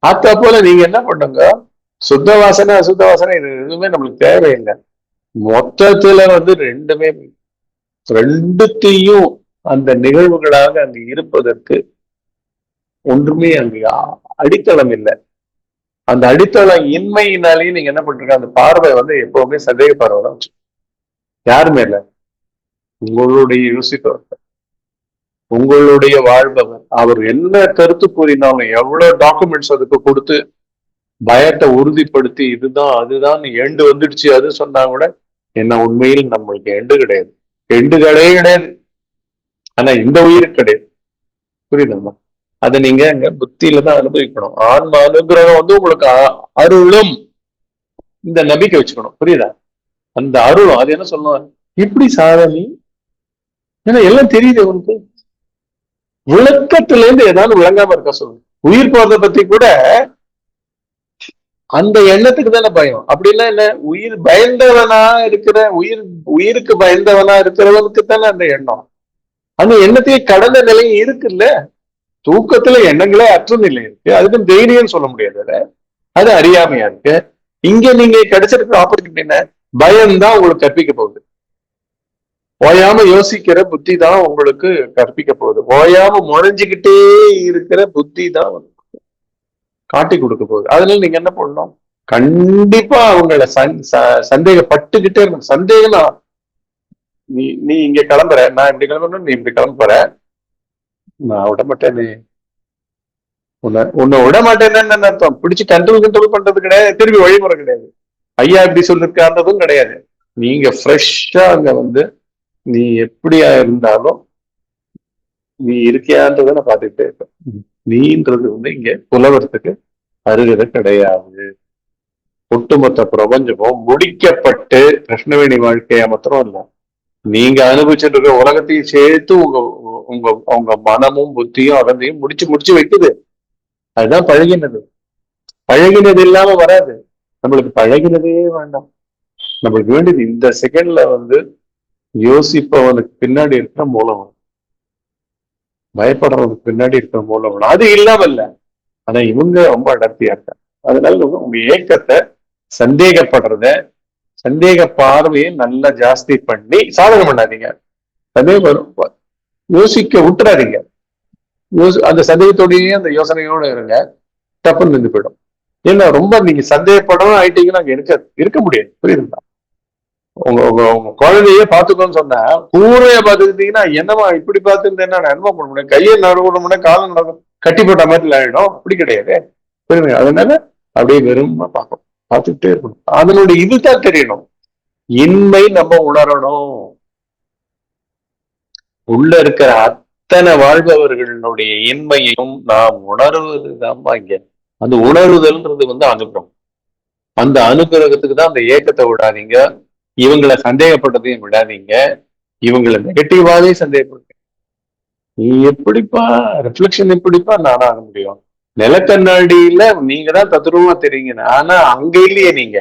அத போல நீங்க என்ன பண்ணுங்க, சுத்த வாசனை அசுத்த வாசனை இது எதுவுமே நம்மளுக்கு தேவையில்லை. மொத்தத்துல ரெண்டுத்தையும் அந்த நிகழ்வுகளாக அங்கு இருப்பதற்கு ஒன்றுமே அங்கு அடித்தளம் இல்லை. அந்த அடித்தளம் இன்மையினாலேயே நீங்க என்ன பண்றீங்க, அந்த பார்வை வந்து எப்பவுமே சந்தேக பார்வை தான் வச்சு. யாருமே இல்ல, உங்களுடைய யோசிப்பவர், உங்களுடைய வாழ்பவர், அவர் என்ன கருத்து கூறினாலும் எவ்வளவு டாக்குமெண்ட்ஸ் அதுக்கு கொடுத்து பயத்தை உறுதிப்படுத்தி இதுதான் அதுதான் எண்டு வந்துடுச்சு அது சொன்னா கூட என்ன உண்மையில் நம்மளுக்கு எண்டு கிடையாது, எண்டு கிடையவே கிடையாது. ஆனா இந்த உயிருக்கு கிடையாது. புரியுதுங்களா? அதை நீங்க அங்க புத்தியில தான் அனுபவிக்கணும். ஆன்ம அனுகிரகம் வந்து உங்களுக்கு அருளும் இந்த நம்பிக்கை வச்சுக்கணும். புரியுதா? அந்த அருளும் அது என்ன சொல்லணும், இப்படி சாதனை, ஏன்னா எல்லாம் தெரியுது உனக்கு, விளக்கத்துல இருந்து ஏதாவது விளங்காம இருக்க சொல்லுங்க. உயிர் போறதை பத்தி கூட அந்த எண்ணத்துக்கு தானே பயம். அப்படின்னா என்ன, உயிர் பயந்தவனா இருக்கிற உயிருக்கு பயந்தவனா இருக்கிறவனுக்கு தானே அந்த எண்ணம். அந்த எண்ணத்தையே கடந்த நிலையும் இருக்குல்ல. தூக்கத்துல எண்ணங்களே அற்ற நிலை இருக்கு, அதுக்கும் தைரியம் சொல்ல முடியாது, அது அறியாமையா இருக்கு. இங்க நீங்க கிடைச்சிருக்கிற ஆப்பர்ச்சுனிட்டி என்ன, பயம்தான் உங்களுக்கு கற்பிக்க போகுது. ஓயாம யோசிக்கிற புத்தி தான் உங்களுக்கு கற்பிக்க போகுது. ஓயாம முறைஞ்சுக்கிட்டே இருக்கிற புத்தி தான் காட்டி கொடுக்க போகுது. அதனால நீங்க என்ன பண்ணணும், கண்டிப்பா அவங்கள சந்தேகப்பட்டுக்கிட்டே இருக்கணும். சந்தேகம்னா நீ இங்க கிளம்புற, நான் இப்படி கிளம்புறேன், நீ இப்படி கிளம்புற, நான் விட மாட்டேன், நீ உன்னை விட மாட்டேன்னு அர்த்தம். பிடிச்சு கண்ட்ரோல் பண்றது கிடையாது, திருப்பி வழிமுறை கிடையாது, ஐயா இப்படி சொல்லிருக்கான்றதும் கிடையாது. நீங்க ஃப்ரெஷ்ஷா அங்க வந்து நீ எப்படியா இருந்தாலும் நீ இருக்கியான்றதை நான் பார்த்துக்கிட்டே இருப்பேன். நீன்றது வந்து இங்க புலவரத்துக்கு அருகதை கிடையாது. ஒட்டுமொத்த பிரபஞ்சமும் முடிக்கப்பட்டு கிருஷ்ணவேணி வாழ்க்கையா மாத்திரம் இல்ல, நீங்க அனுபவிச்சுட்டு இருக்க உலகத்தையும் சேர்த்து உங்க உங்க உங்க மனமும் புத்தியும் அகந்தையும் முடிச்சு வைக்குது. அதுதான் பழகினது. பழகினது இல்லாம வராது. நம்மளுக்கு பழகினதே வேண்டாம். நம்மளுக்கு வேண்டியது இந்த செகண்ட்ல வந்து யோசிப்பவனுக்கு பின்னாடி இருக்கிற மூலவன், பயப்படுறவனுக்கு பின்னாடி இருக்கிற மூலவன், அது இல்லாம இல்ல. ஆனா இவங்க ரொம்ப அடர்த்தியா இருக்காங்க. அதனால உங்க ஏக்கத்தை, சந்தேகப்படுறத, சந்தேக பார்வையை நல்லா ஜாஸ்தி பண்ணி சாதகம் பண்ணாதீங்க. சந்தேகம் யோசிக்க விட்டுறாதீங்க. அந்த சந்தேகத்தோடயே அந்த யோசனையோட இருங்க, தப்புன்னு நின்று போயிடும். ஏன்னா ரொம்ப நீங்க சந்தேகப்படவும் ஆயிட்டீங்கன்னா அங்க இருக்க முடியாது. புரியுதுங்களா? உங்க உங்க உங்க குழந்தையே பாத்துக்கோன்னு சொன்னா கூரைய பாத்துக்கிட்டீங்கன்னா என்னமா இப்படி பாத்துருந்தேன்னா என்னமா பண்ண முடியும், கையை நடக்கணும்னா காலம் நடக்கும், கட்டி போட்ட மாதிரி ஆயிடும். அப்படி கிடையாது. புரியுதுங்க? அதனால அப்படியே வெறுமா பார்க்கணும், பார்த்துக்கிட்டே இருக்கணும். அதனுடைய இதுதான் தெரியணும். இன்மை நம்ம உணரணும். உள்ள இருக்கிற அத்தனை வாழ்பவர்களுடைய இன்மையையும் நாம் உணர்வதுதான் இங்க. அந்த உணர்வுதல்ன்றது வந்து அனுகிரகம். அந்த அனுகிரகத்துக்கு தான் அந்த ஏக்கத்தை விடாதீங்க. இவங்களை சந்தேகப்பட்டதையும் விடாதீங்க. இவங்களை நெகட்டிவாவே சந்தேகப்படுங்க. நீ எப்படிப்பா ரிஃப்ளெக்ஷன் எப்படிப்பா நானாக முடியும், நிலக்கண்ணாடியில நீங்க தான் தத்ரூபமா தெரியுங்க, ஆனா அங்க இல்லையே, நீங்க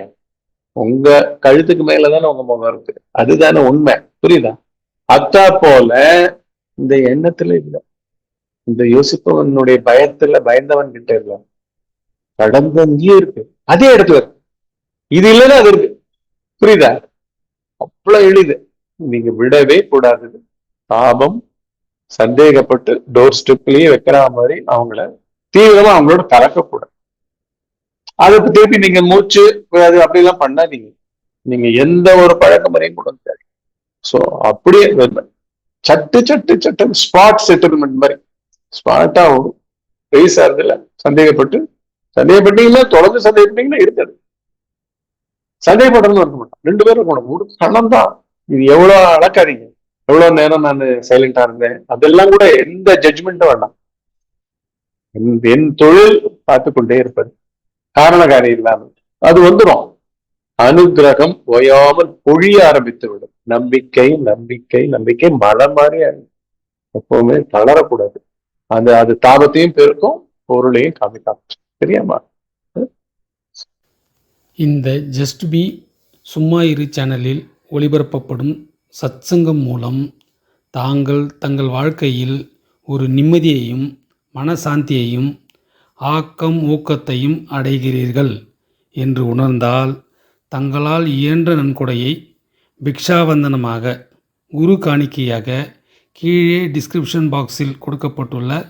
உங்க கழுத்துக்கு மேலதானே உங்க முகம் இருக்கு, அதுதானே உண்மை. புரியுதா? அத்தா போல இந்த எண்ணத்துல இல்ல, இந்த யோசிப்பவனுடைய பயத்துல பயந்தவன் கிட்ட இல்ல, கடந்த இங்கேயே இருக்கு, அதே இடத்துல இருக்கு. இது இல்லைன்னா அது இருக்கு. புரியுதா? அவ்வளவு எளிது. நீங்க விடவே கூடாது. தாபம் சந்தேகப்பட்டு டோர் ஸ்டெப்லயே வைக்கிற மாதிரி அவங்கள தீவிரமா அவங்களோட கலக்கக்கூடாது. அதுக்கு திருப்பி நீங்க மூச்சு அது அப்படிலாம் பண்ணாதீங்க. நீங்க எந்த ஒரு பழக்க முறையும் கூட இருக்காது. ஸோ அப்படியே சட்டு ஸ்பாட் செட்டில்மெண்ட் மாதிரி ஸ்பாட்டா ரைஸ் ஆகுதுல, சந்தேகப்பட்டீங்கன்னா தொடர்ந்து சந்தேகப்பட்டீங்கன்னா இருக்காது. சந்தேகப்படுறதுன்னு இருக்க மாட்டான். ரெண்டு பேரும் இருக்கணும். ஒரு கணம் தான். இது எவ்வளவு அளக்காதீங்க, எவ்வளவு நேரம் நான் சைலண்டா இருந்தேன், அதெல்லாம் கூட எந்த ஜட்ஜ்மெண்ட்டும் வேண்டாம். என் தொழில் பார்த்து கொண்டே இருப்பது, காரணக்காரி இல்லாமல் அது வந்துடும். அனுகிரகம் ஓயாமல் பொழிய ஆரம்பித்து விடும். நம்பிக்கை நம்பிக்கை நம்பிக்கை மழை மாதிரி எப்பவுமே தளரக்கூடாது. அது தாபத்தையும் பெருக்கும், பொருளையும் காமிக்காம. சரியாமா? இந்த ஜஸ்ட் பி சும்மா இரு சேனலில் ஒளிபரப்பப்படும் சத்சங்கம் மூலம் தங்கள் வாழ்க்கையில் ஒரு நிம்மதியையும் மனசாந்தியையும் ஆக்கம் ஊக்கத்தையும் அடைகிறீர்கள் என்று உணர்ந்தால் தங்களால் இயன்ற நன்கொடையை பிக்ஷாவந்தனமாக குரு காணிக்கையாக கீழே டிஸ்கிரிப்ஷன் பாக்ஸில் கொடுக்கப்பட்டுள்ள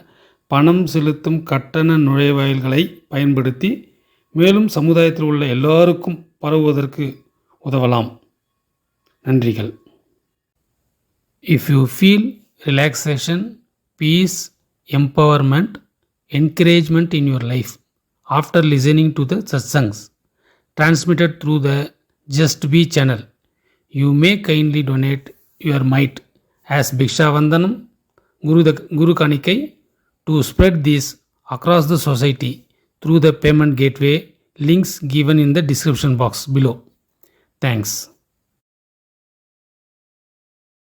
பணம் செலுத்தும் கட்டண நுழைவாயில்களை பயன்படுத்தி மேலும் சமுதாயத்தில் உள்ள எல்லாருக்கும் பரவுவதற்கு உதவலாம். நன்றிகள். If you feel relaxation, peace, empowerment, encouragement in your life after listening to the satsangs transmitted through the Just Be channel, you may kindly donate your mite as Bhiksha Vandanam, Guru Kanikai, to spread this across the society through the payment gateway links given in the description box below. Thanks.